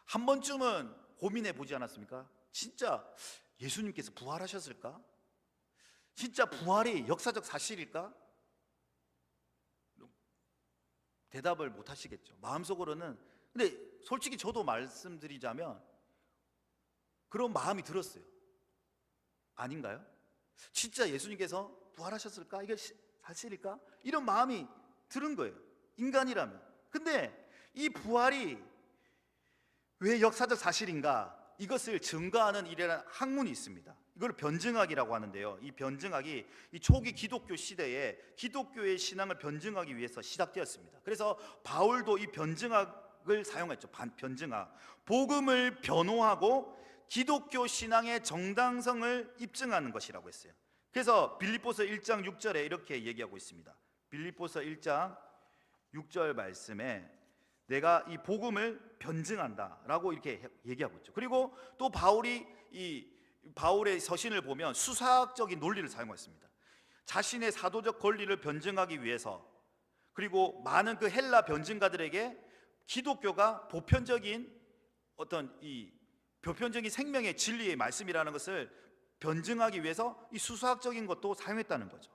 한 번쯤은 고민해 보지 않았습니까? 진짜 예수님께서 부활하셨을까? 진짜 부활이 역사적 사실일까? 대답을 못 하시겠죠. 마음속으로는. 근데 솔직히 저도 말씀드리자면 그런 마음이 들었어요. 아닌가요? 진짜 예수님께서 부활하셨을까? 이게 사실일까? 이런 마음이 들은 거예요, 인간이라면. 근데 이 부활이 왜 역사적 사실인가? 이것을 증거하는 이러한 학문이 있습니다. 이걸 변증학이라고 하는데요. 이 변증학이 이 초기 기독교 시대에 기독교의 신앙을 변증하기 위해서 시작되었습니다. 그래서 바울도 이 변증학을 사용했죠. 변증학. 복음을 변호하고 기독교 신앙의 정당성을 입증하는 것이라고 했어요. 그래서 빌립보서 1장 6절에 이렇게 얘기하고 있습니다. 빌립보서 1장 6절 말씀에 내가 이 복음을 변증한다라고 이렇게 얘기하고 있죠. 그리고 또 바울의 서신을 보면 수사학적인 논리를 사용했습니다. 자신의 사도적 권리를 변증하기 위해서, 그리고 많은 그 헬라 변증가들에게 기독교가 보편적인 어떤 이 보편적인 생명의 진리의 말씀이라는 것을 변증하기 위해서 이 수사학적인 것도 사용했다는 거죠.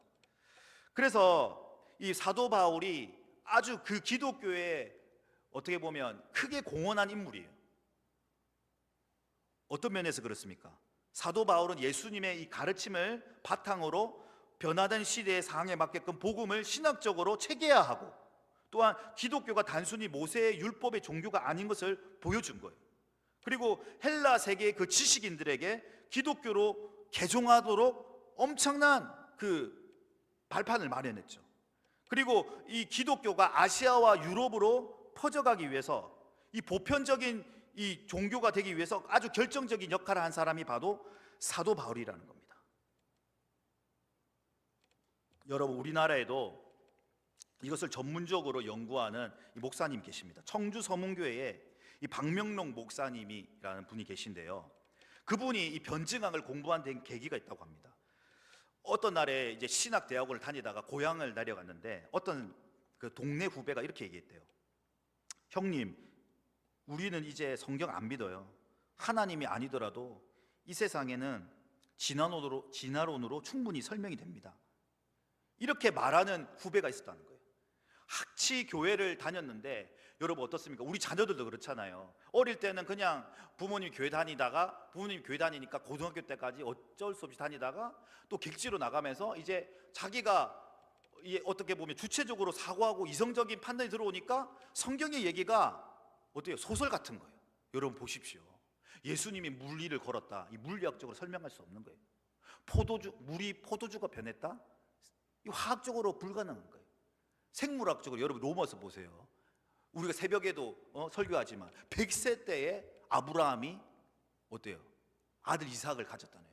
그래서 이 사도 바울이 아주 그 기독교에 어떻게 보면 크게 공헌한 인물이에요. 어떤 면에서 그렇습니까? 사도 바울은 예수님의 이 가르침을 바탕으로 변화된 시대의 상황에 맞게끔 복음을 신학적으로 체계화하고 또한 기독교가 단순히 모세의 율법의 종교가 아닌 것을 보여준 거예요. 그리고 헬라 세계의 그 지식인들에게 기독교로 개종하도록 엄청난 그 발판을 마련했죠. 그리고 이 기독교가 아시아와 유럽으로 퍼져가기 위해서 이 보편적인 이 종교가 되기 위해서 아주 결정적인 역할을 한 사람이 바로 사도 바울이라는 겁니다. 여러분, 우리나라에도 이것을 전문적으로 연구하는 이 목사님 계십니다. 청주 서문교회에 이 박명록 목사님이라는 분이 계신데요. 그분이 이 변증학을 공부한 데 계기가 있다고 합니다. 어떤 날에 이제 신학 대학원을 다니다가 고향을 내려갔는데 어떤 그 동네 후배가 이렇게 얘기했대요. 형님, 우리는 이제 성경 안 믿어요. 하나님이 아니더라도 이 세상에는 진화론으로 충분히 설명이 됩니다. 이렇게 말하는 후배가 있었다는 거예요. 학치 교회를 다녔는데 여러분 어떻습니까? 우리 자녀들도 그렇잖아요. 어릴 때는 그냥 부모님 교회 다니다가 부모님 교회 다니니까 고등학교 때까지 어쩔 수 없이 다니다가 또 객지로 나가면서 이제 자기가 어떻게 보면 주체적으로 사고하고 이성적인 판단이 들어오니까 성경의 얘기가 어때요? 소설 같은 거예요. 여러분 보십시오. 예수님이 물리를 걸었다. 이 물리학적으로 설명할 수 없는 거예요. 물이 포도주가 변했다? 이 화학적으로 불가능한 거예요. 생물학적으로 여러분 로마서 보세요. 우리가 새벽에도 설교하지만 100세 때에 아브라함이 어때요? 아들 이삭을 가졌다네요.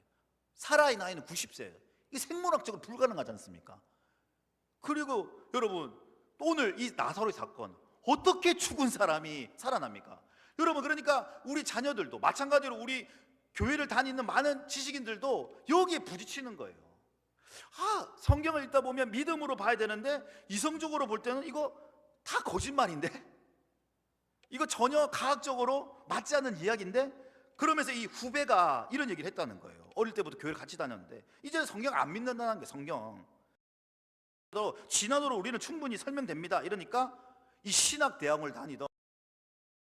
사라의 나이는 90세예요. 이게 생물학적으로 불가능하지 않습니까? 그리고 여러분 오늘 이 나사로의 사건 어떻게 죽은 사람이 살아납니까? 여러분 그러니까 우리 자녀들도 마찬가지로 우리 교회를 다니는 많은 지식인들도 여기에 부딪히는 거예요. 성경을 읽다 보면 믿음으로 봐야 되는데 이성적으로 볼 때는 이거 다 거짓말인데, 이거 전혀 과학적으로 맞지 않는 이야기인데, 그러면서 이 후배가 이런 얘기를 했다는 거예요. 어릴 때부터 교회를 같이 다녔는데 이제 성경 안 믿는다는 게 성경 진화론으로 우리는 충분히 설명됩니다. 이러니까 이 신학대학원을 다니던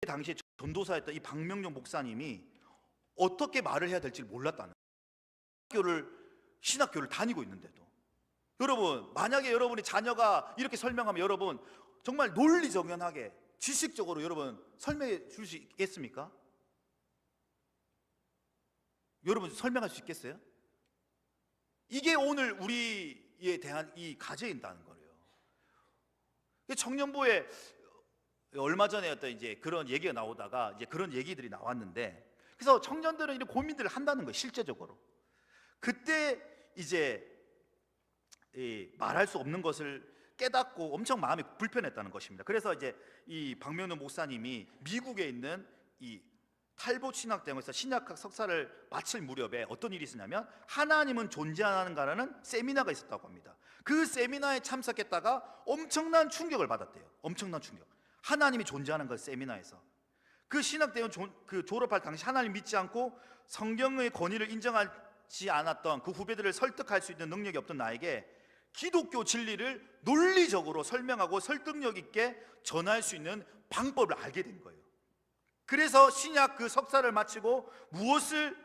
당시에 전도사였던 이 박명록 목사님이 어떻게 말을 해야 될지 몰랐다는 거예요. 신학교를 다니고 있는데도. 여러분 만약에 여러분이 자녀가 이렇게 설명하면 여러분 정말 논리정연하게 지식적으로 여러분 설명해 줄 수 있겠습니까? 여러분 설명할 수 있겠어요? 이게 오늘 우리에 대한 이 과제인다는 거예요. 청년부에 얼마 전에 어떤 이제 그런 얘기가 나오다가 이제 그런 얘기들이 나왔는데, 그래서 청년들은 이런 고민들을 한다는 거예요. 실제적으로 그때 이제 말할 수 없는 것을 깨닫고 엄청 마음이 불편했다는 것입니다. 그래서 이제 이 박명록 목사님이 미국에 있는 이 탈봇 신학대학원에서 신약학 석사를 마칠 무렵에 어떤 일이 있었냐면 하나님은 존재하는가라는 세미나가 있었다고 합니다. 그 세미나에 참석했다가 엄청난 충격을 받았대요. 엄청난 충격. 하나님이 존재하는 것 세미나에서 그 신학대학원 그 졸업할 당시 하나님 믿지 않고 성경의 권위를 인정하지 않았던 그 후배들을 설득할 수 있는 능력이 없던 나에게 기독교 진리를 논리적으로 설명하고 설득력 있게 전할 수 있는 방법을 알게 된 거예요. 그래서 신약 그 석사를 마치고 무엇을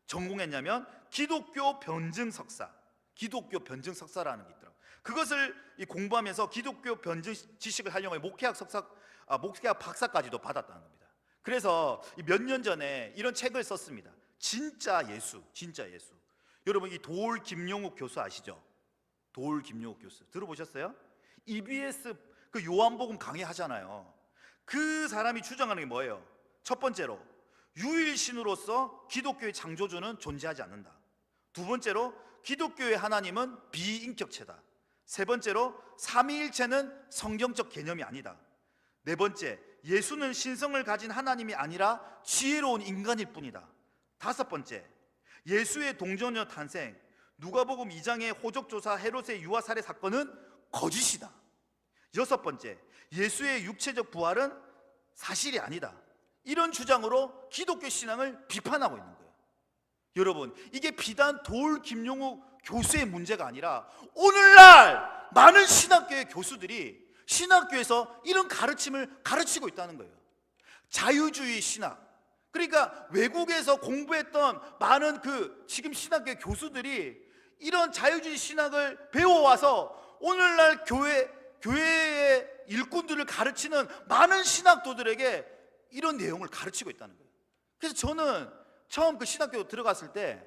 전공했냐면 기독교 변증 석사, 기독교 변증 석사라는 게 있더라고요. 그것을 공부하면서 기독교 변증 지식을 활용해 목회학 박사까지도 받았다는 겁니다. 그래서 몇 년 전에 이런 책을 썼습니다. 진짜 예수, 진짜 예수. 여러분 이 도올 김용욱 교수 아시죠? 도올 김용욱 교수 들어보셨어요? EBS 그 요한복음 강의하잖아요. 그 사람이 주장하는 게 뭐예요? 첫 번째로 유일신으로서 기독교의 창조주는 존재하지 않는다. 두 번째로 기독교의 하나님은 비인격체다. 세 번째로 삼위일체는 성경적 개념이 아니다. 네 번째, 예수는 신성을 가진 하나님이 아니라 지혜로운 인간일 뿐이다. 다섯 번째, 예수의 동정녀 탄생, 누가복음 2장의 호적조사 헤롯의 유아 살해 사건은 거짓이다. 여섯 번째, 예수의 육체적 부활은 사실이 아니다. 이런 주장으로 기독교 신앙을 비판하고 있는 거예요. 여러분 이게 비단 도올 김용욱 교수의 문제가 아니라 오늘날 많은 신학교의 교수들이 신학교에서 이런 가르침을 가르치고 있다는 거예요. 자유주의 신학. 그러니까 외국에서 공부했던 많은 그 지금 신학교 교수들이 이런 자유주의 신학을 배워와서 오늘날 교회의 일꾼들을 가르치는 많은 신학도들에게 이런 내용을 가르치고 있다는 거예요. 그래서 저는 처음 그 신학교 들어갔을 때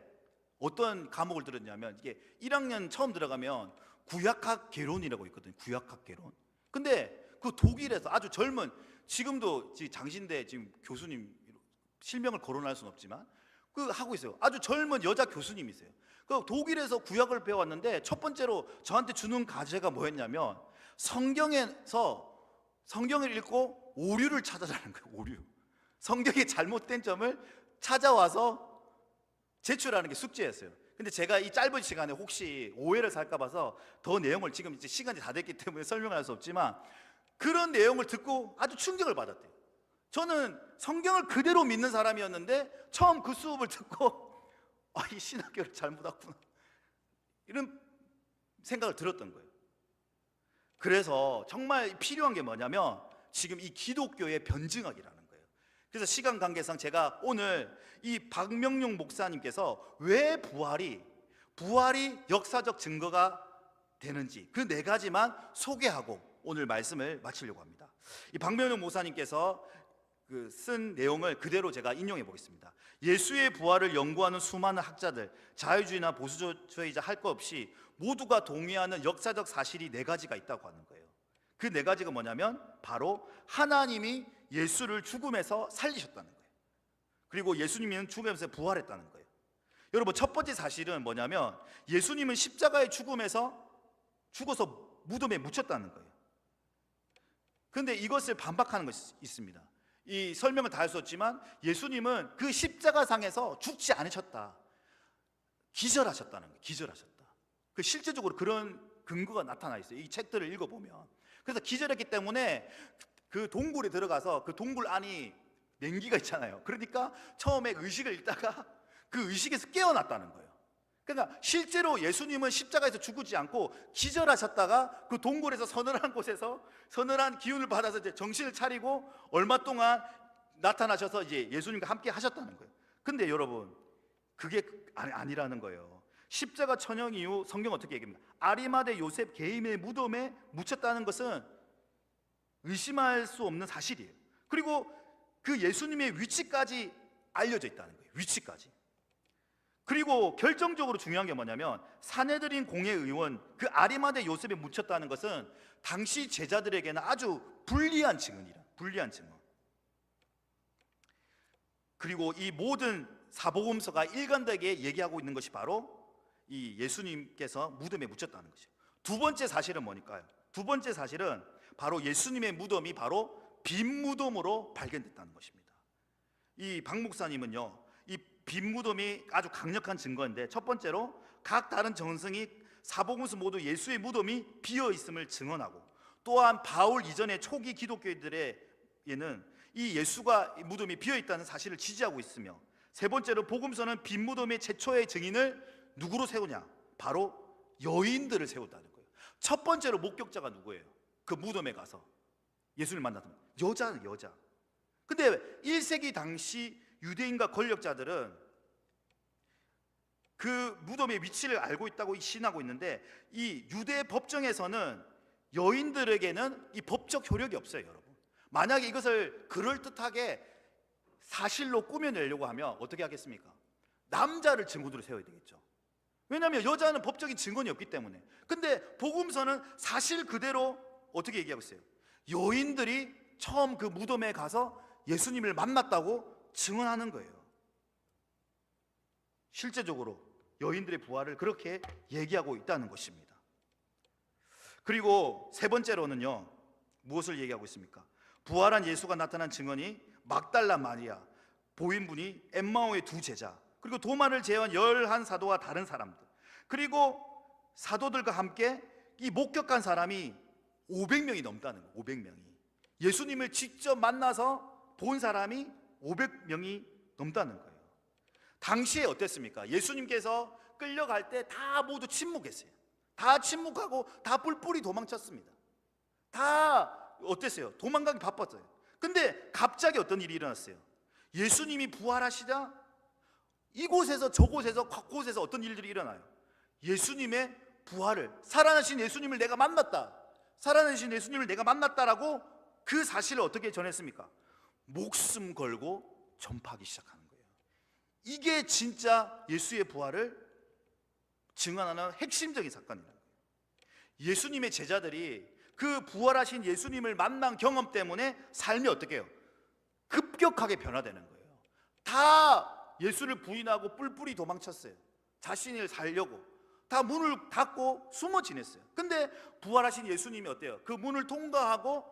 어떤 과목을 들었냐면, 이게 1학년 처음 들어가면 구약학 개론이라고 있거든요. 구약학 개론. 근데 그 독일에서 아주 젊은, 지금도 장신대 지금 교수님, 실명을 거론할 수는 없지만 그 하고 있어요. 아주 젊은 여자 교수님이세요. 그 독일에서 구약을 배웠는데 첫 번째로 저한테 주는 과제가 뭐였냐면, 성경에서 성경을 읽고 오류를 찾아라는 거예요. 오류. 성경의 잘못된 점을 찾아와서 제출하는 게 숙제였어요. 근데 제가 이 짧은 시간에 혹시 오해를 살까 봐서 더 내용을, 지금 이제 시간이 다 됐기 때문에 설명할 수 없지만 그런 내용을 듣고 아주 충격을 받았대요. 저는 성경을 그대로 믿는 사람이었는데 처음 그 수업을 듣고 이 신학교를 잘못 왔구나, 이런 생각을 들었던 거예요. 그래서 정말 필요한 게 뭐냐면 지금 이 기독교의 변증학이라는 거예요. 그래서 시간 관계상 제가 오늘 이 박명용 목사님께서 왜 부활이 역사적 증거가 되는지 그 네 가지만 소개하고 오늘 말씀을 마치려고 합니다. 이 박명용 목사님께서 쓴 내용을 그대로 제가 인용해 보겠습니다. 예수의 부활을 연구하는 수많은 학자들, 자유주의나 보수주의자 할 것 없이 모두가 동의하는 역사적 사실이 네 가지가 있다고 하는 거예요. 그 네 가지가 뭐냐면 바로 하나님이 예수를 죽음에서 살리셨다는 거예요. 그리고 예수님은 죽음에서 부활했다는 거예요. 여러분, 첫 번째 사실은 뭐냐면 예수님은 십자가의 죽어서 무덤에 묻혔다는 거예요. 그런데 이것을 반박하는 것이 있습니다. 이 설명을 다 할 수 없지만 예수님은 그 십자가상에서 죽지 않으셨다, 기절하셨다는 거예요. 기절하셨다. 그 실제적으로 그런 근거가 나타나 있어요. 이 책들을 읽어보면. 그래서 기절했기 때문에 그 동굴에 들어가서 그 동굴 안이 냉기가 있잖아요. 그러니까 처음에 의식을 잃다가 그 의식에서 깨어났다는 거예요. 그러니까 실제로 예수님은 십자가에서 죽지 않고 기절하셨다가 그 동굴에서 서늘한 곳에서 서늘한 기운을 받아서 이제 정신을 차리고 얼마 동안 나타나셔서 이제 예수님과 함께 하셨다는 거예요. 근데 여러분, 그게 아니라는 거예요. 십자가 천형 이후 성경 어떻게 얘기합니까? 아리마대 요셉 개인의 무덤에 묻혔다는 것은 의심할 수 없는 사실이에요. 그리고 그 예수님의 위치까지 알려져 있다는 거예요. 위치까지. 그리고 결정적으로 중요한 게 뭐냐면 사내들인 공회의원 그 아리마대 요셉에 묻혔다는 것은 당시 제자들에게는 아주 불리한 증언이라, 불리한 증언. 그리고 이 모든 사복음서가 일관되게 얘기하고 있는 것이 바로 이 예수님께서 무덤에 묻혔다는 것이에요. 두 번째 사실은 뭐니까요? 두 번째 사실은 바로 예수님의 무덤이 바로 빈 무덤으로 발견됐다는 것입니다. 이 박 목사님은요, 이 빈 무덤이 아주 강력한 증거인데, 첫 번째로 각 다른 전승이 사복음서 모두 예수의 무덤이 비어 있음을 증언하고, 또한 바울 이전의 초기 기독교인들에게는 이 예수가 무덤이 비어 있다는 사실을 지지하고 있으며, 세 번째로 복음서는 빈 무덤의 최초의 증인을 누구로 세우냐? 바로 여인들을 세웠다는 거예요. 첫 번째로 목격자가 누구예요? 그 무덤에 가서 예수를 만났던 여자는 여자. 근데 1세기 당시 유대인과 권력자들은 그 무덤의 위치를 알고 있다고 신하고 있는데, 이 유대 법정에서는 여인들에게는 이 법적 효력이 없어요, 여러분. 만약에 이것을 그럴듯하게 사실로 꾸며내려고 하면 어떻게 하겠습니까? 남자를 증인으로 세워야 되겠죠. 왜냐하면 여자는 법적인 증언이 없기 때문에. 근데 복음서는 사실 그대로 어떻게 얘기하고 있어요? 여인들이 처음 그 무덤에 가서 예수님을 만났다고 증언하는 거예요. 실제적으로 여인들의 부활을 그렇게 얘기하고 있다는 것입니다. 그리고 세 번째로는요, 무엇을 얘기하고 있습니까? 부활한 예수가 나타난 증언이 막달라 마리아, 보인분이 엠마오의 두 제자, 그리고 도마를 제외한 11사도와 다른 사람들, 그리고 사도들과 함께 이 목격한 사람이 500명이 넘다는 거예요. 500명이. 예수님을 직접 만나서 본 사람이 500명이 넘다는 거예요. 당시에 어땠습니까? 예수님께서 끌려갈 때 다 모두 침묵했어요. 다 침묵하고 다 뿔뿔이 도망쳤습니다. 다 어땠어요? 도망가기 바빴어요. 근데 갑자기 어떤 일이 일어났어요? 예수님이 부활하시자 이곳에서 저곳에서 곳곳에서 어떤 일들이 일어나요? 예수님의 부활을, 살아나신 예수님을 내가 만났다, 살아나신 예수님을 내가 만났다라고 그 사실을 어떻게 전했습니까? 목숨 걸고 전파하기 시작하는 거예요. 이게 진짜 예수의 부활을 증언하는 핵심적인 사건이라는 거예요. 예수님의 제자들이 그 부활하신 예수님을 만난 경험 때문에 삶이 어떻게 해요? 급격하게 변화되는 거예요. 다 예수를 부인하고 뿔뿔이 도망쳤어요. 자신을 살려고 다 문을 닫고 숨어 지냈어요. 근데 부활하신 예수님이 어때요? 그 문을 통과하고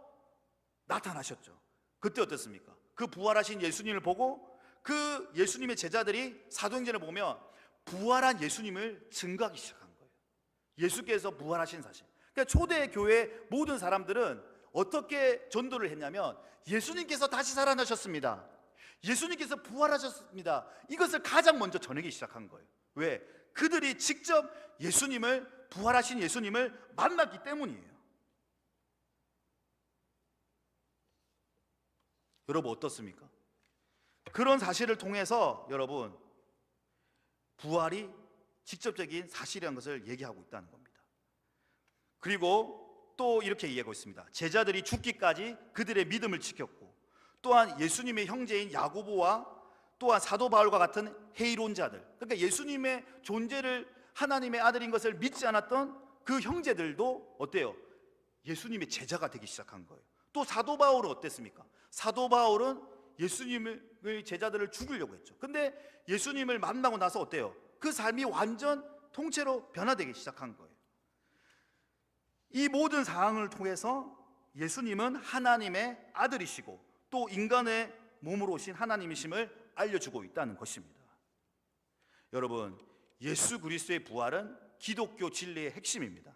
나타나셨죠. 그때 어떻습니까? 그 부활하신 예수님을 보고 그 예수님의 제자들이 사도행전을 보면 부활한 예수님을 증거하기 시작한 거예요. 예수께서 부활하신 사실. 그러니까 초대 교회 모든 사람들은 어떻게 전도를 했냐면 예수님께서 다시 살아나셨습니다, 예수님께서 부활하셨습니다, 이것을 가장 먼저 전하기 시작한 거예요. 왜? 그들이 직접 예수님을, 부활하신 예수님을 만났기 때문이에요. 여러분 어떻습니까? 그런 사실을 통해서 여러분 부활이 직접적인 사실이라는 것을 얘기하고 있다는 겁니다. 그리고 또 이렇게 얘기하고 있습니다. 제자들이 죽기까지 그들의 믿음을 지켰고, 또한 예수님의 형제인 야고보와 또한 사도 바울과 같은 해이론자들, 그러니까 예수님의 존재를, 하나님의 아들인 것을 믿지 않았던 그 형제들도 어때요? 예수님의 제자가 되기 시작한 거예요. 또 사도 바울은 어땠습니까? 사도 바울은 예수님의 제자들을 죽이려고 했죠. 근데 예수님을 만나고 나서 어때요? 그 삶이 완전 통째로 변화되기 시작한 거예요. 이 모든 상황을 통해서 예수님은 하나님의 아들이시고 또 인간의 몸으로 오신 하나님이심을 알려주고 있다는 것입니다. 여러분, 예수 그리스도의 부활은 기독교 진리의 핵심입니다.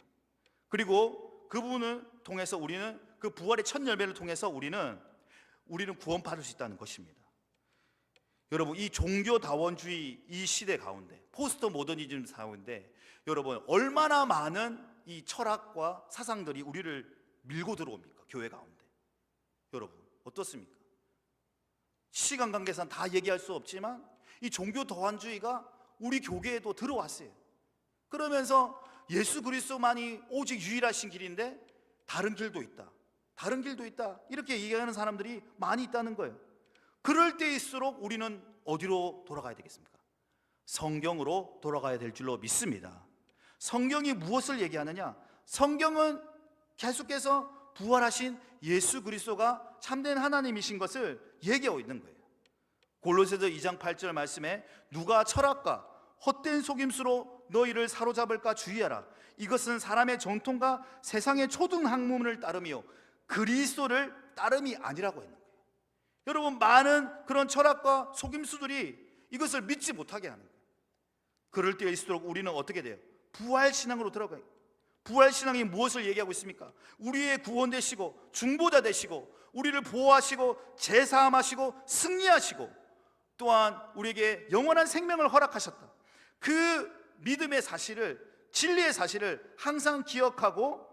그리고 그 부분을 통해서 우리는, 그 부활의 첫 열매를 통해서 우리는 구원받을 수 있다는 것입니다. 여러분, 이 종교다원주의 이 시대 가운데, 포스트 모더니즘 가운데 여러분 얼마나 많은 이 철학과 사상들이 우리를 밀고 들어옵니까? 교회 가운데. 여러분 어떻습니까? 시간 관계상 다 얘기할 수 없지만 이 종교다원주의가 우리 교계에도 들어왔어요. 그러면서 예수 그리스도만이 오직 유일하신 길인데 다른 길도 있다, 다른 길도 있다, 이렇게 얘기하는 사람들이 많이 있다는 거예요. 그럴 때일수록 우리는 어디로 돌아가야 되겠습니까? 성경으로 돌아가야 될 줄로 믿습니다. 성경이 무엇을 얘기하느냐? 성경은 계속해서 부활하신 예수 그리스도가 참된 하나님이신 것을 얘기하고 있는 거예요. 골로새서 2장 8절 말씀에 누가 철학과 헛된 속임수로 너희를 사로잡을까 주의하라. 이것은 사람의 정통과 세상의 초등학문을 따름이요 그리스도를 따름이 아니라고 했는 거예요. 여러분, 많은 그런 철학과 속임수들이 이것을 믿지 못하게 하는 거예요. 그럴 때일수록 우리는 어떻게 돼요? 부활신앙으로 들어가요. 부활신앙이 무엇을 얘기하고 있습니까? 우리의 구원 되시고 중보자 되시고 우리를 보호하시고 제사함하시고 승리하시고 또한 우리에게 영원한 생명을 허락하셨다. 그 믿음의 사실을, 진리의 사실을 항상 기억하고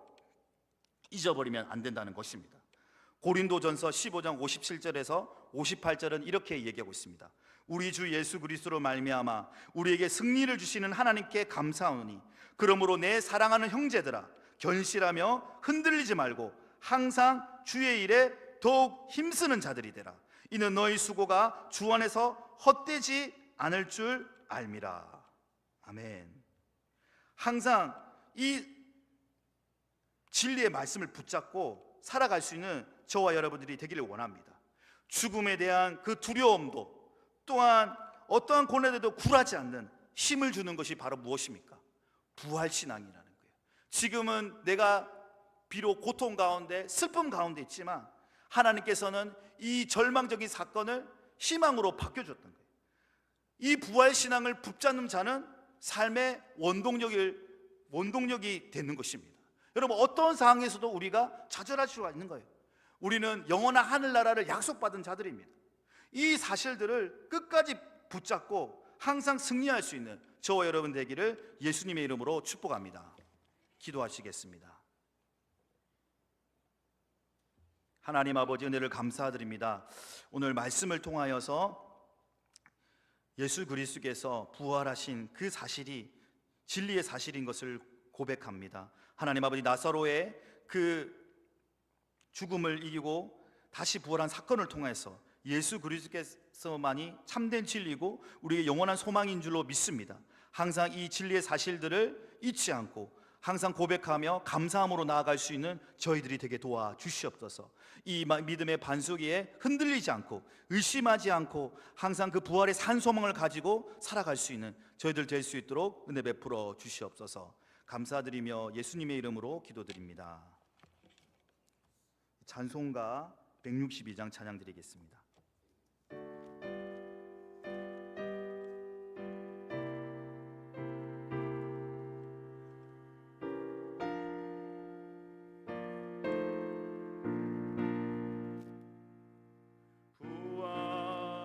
잊어버리면 안 된다는 것입니다. 고린도전서 15장 57절에서 58절은 이렇게 얘기하고 있습니다. 우리 주 예수 그리스도로 말미암아 우리에게 승리를 주시는 하나님께 감사하오니 그러므로 내 사랑하는 형제들아 견실하며 흔들리지 말고 항상 주의 일에 더욱 힘쓰는 자들이 되라. 이는 너희 수고가 주 안에서 헛되지 않을 줄 알미라. 아멘. 항상 이 진리의 말씀을 붙잡고 살아갈 수 있는 저와 여러분들이 되기를 원합니다. 죽음에 대한 그 두려움도 또한 어떠한 고난에도 굴하지 않는 힘을 주는 것이 바로 무엇입니까? 부활신앙이라는 거예요. 지금은 내가 비록 고통 가운데 슬픔 가운데 있지만 하나님께서는 이 절망적인 사건을 희망으로 바뀌어줬던 거예요. 이 부활신앙을 붙잡는 자는 삶의 원동력이 되는 것입니다. 여러분, 어떤 상황에서도 우리가 좌절할 수가 있는 거예요. 우리는 영원한 하늘나라를 약속받은 자들입니다. 이 사실들을 끝까지 붙잡고 항상 승리할 수 있는 저와 여러분 되기를 예수님의 이름으로 축복합니다. 기도하시겠습니다. 하나님 아버지, 은혜를 감사드립니다. 오늘 말씀을 통하여서 예수 그리스도께서 부활하신 그 사실이 진리의 사실인 것을 고백합니다. 하나님 아버지, 나사로의 그 죽음을 이기고 다시 부활한 사건을 통해서 예수 그리스도께서만이 참된 진리고 우리의 영원한 소망인 줄로 믿습니다. 항상 이 진리의 사실들을 잊지 않고 항상 고백하며 감사함으로 나아갈 수 있는 저희들이 되게 도와주시옵소서. 이 믿음의 반석위에 흔들리지 않고 의심하지 않고 항상 그 부활의 산 소망을 가지고 살아갈 수 있는 저희들 될 수 있도록 은혜 베풀어 주시옵소서. 감사드리며 예수님의 이름으로 기도드립니다. 찬송가 162장 찬양 드리겠습니다.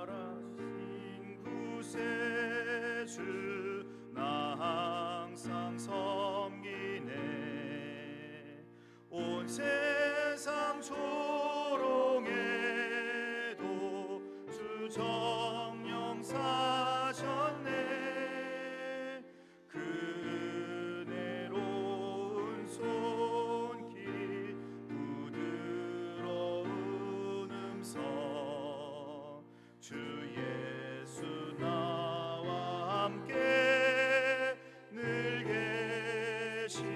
부활하신 구세주 나 항상 섬기네. 온 세상 조롱해도 주 정령 사셨네. 그 은혜로운 손길 부드러운 음성 주 예수 나와 함께 늘 계시네.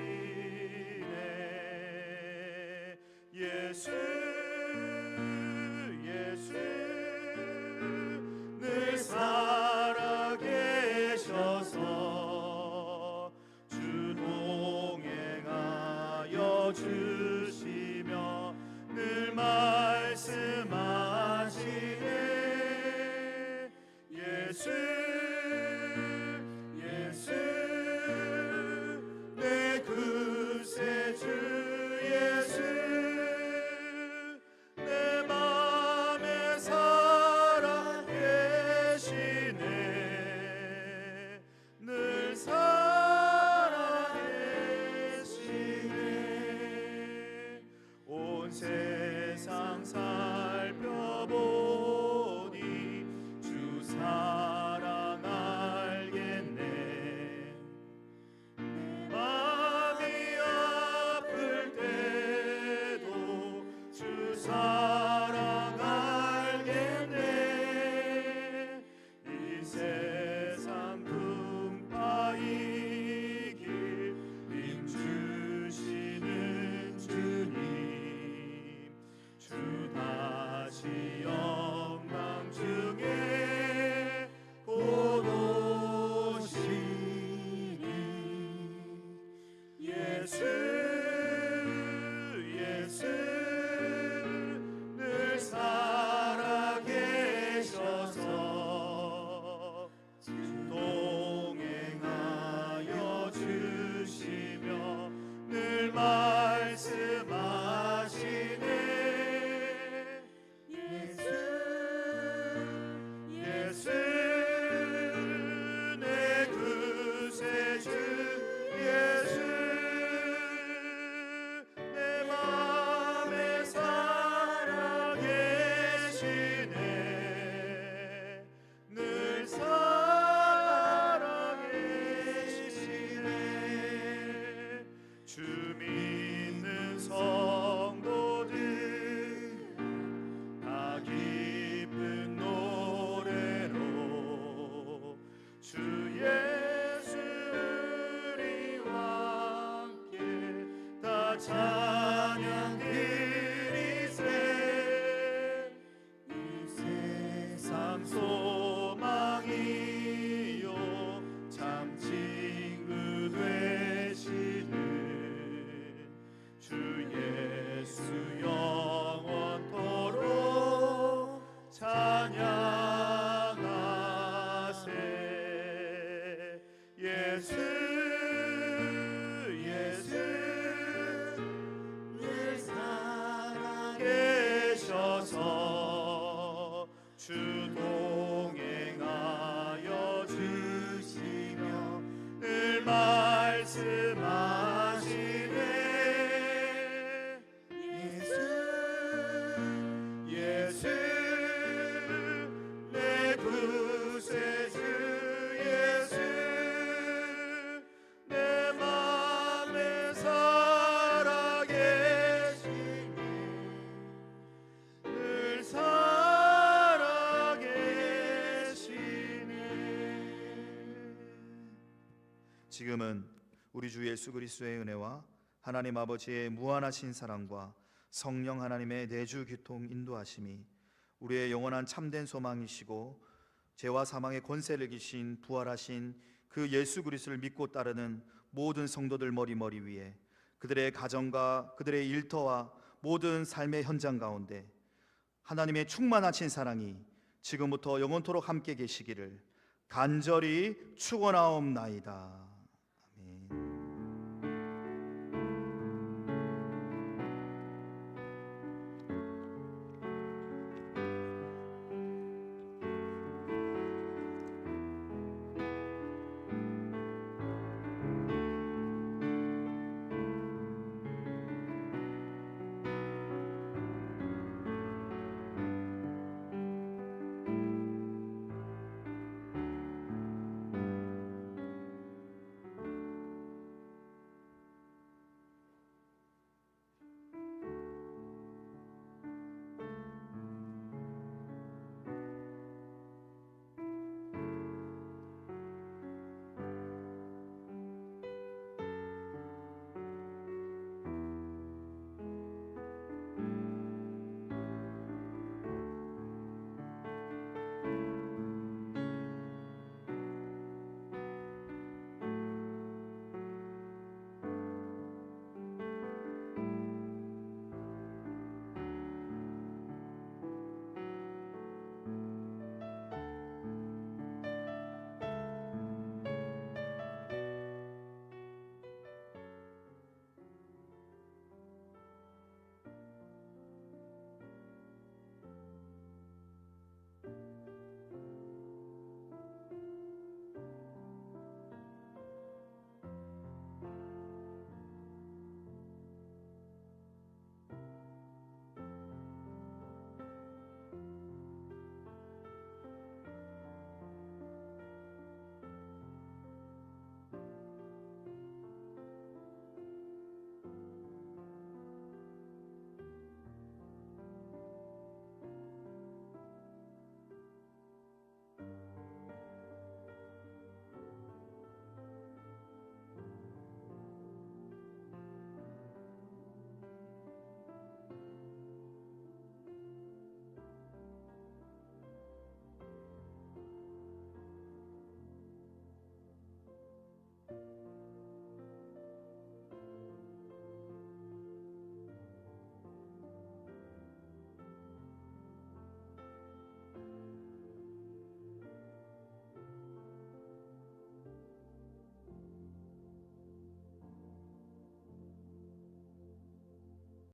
예수 늘 살아계셔서 주 동행하여 주시며 늘 말씀하시네. 예수 내 구세주 예수 내 맘에 살아계시네. 늘 살아계시네. 온 세상 살펴보니 주 사랑 알겠네. 마음이 아플 때도 주 사랑 알겠네. 이 세상 금파이 길 힘주시는 주님 주 다시 영광 중에 곧 오시니. 예수 늘 살아계셔서 주 동행하여 주시며 늘 말씀하시네. 예수 내 구세주 예수 내 맘에 살아계시네. 늘 살아계시네. 주 믿는 성도들 다 기쁜 노래로 주 예수 우리와 함께 다 찬양 드리세. 이 세상 소망이요 참 친구 되시는 주 예수 영원토록 찬양하세. 예수 늘 살아계셔서 주 동행하여 주시며 늘 말씀하시네. 예수 내 구세주 예수 지금은 우리 주 예수 그리스도의 은혜와 하나님 아버지의 무한하신 사랑과 성령 하나님의 내주 교통 인도하심이 우리의 영원한 참된 소망이시고 죄와 사망의 권세를 이기신 부활하신 그 예수 그리스도를 믿고 따르는 모든 성도들 머리 위에 그들의 가정과 그들의 일터와 모든 삶의 현장 가운데 하나님의 충만하신 사랑이 지금부터 영원토록 함께 계시기를 간절히 축원하옵나이다.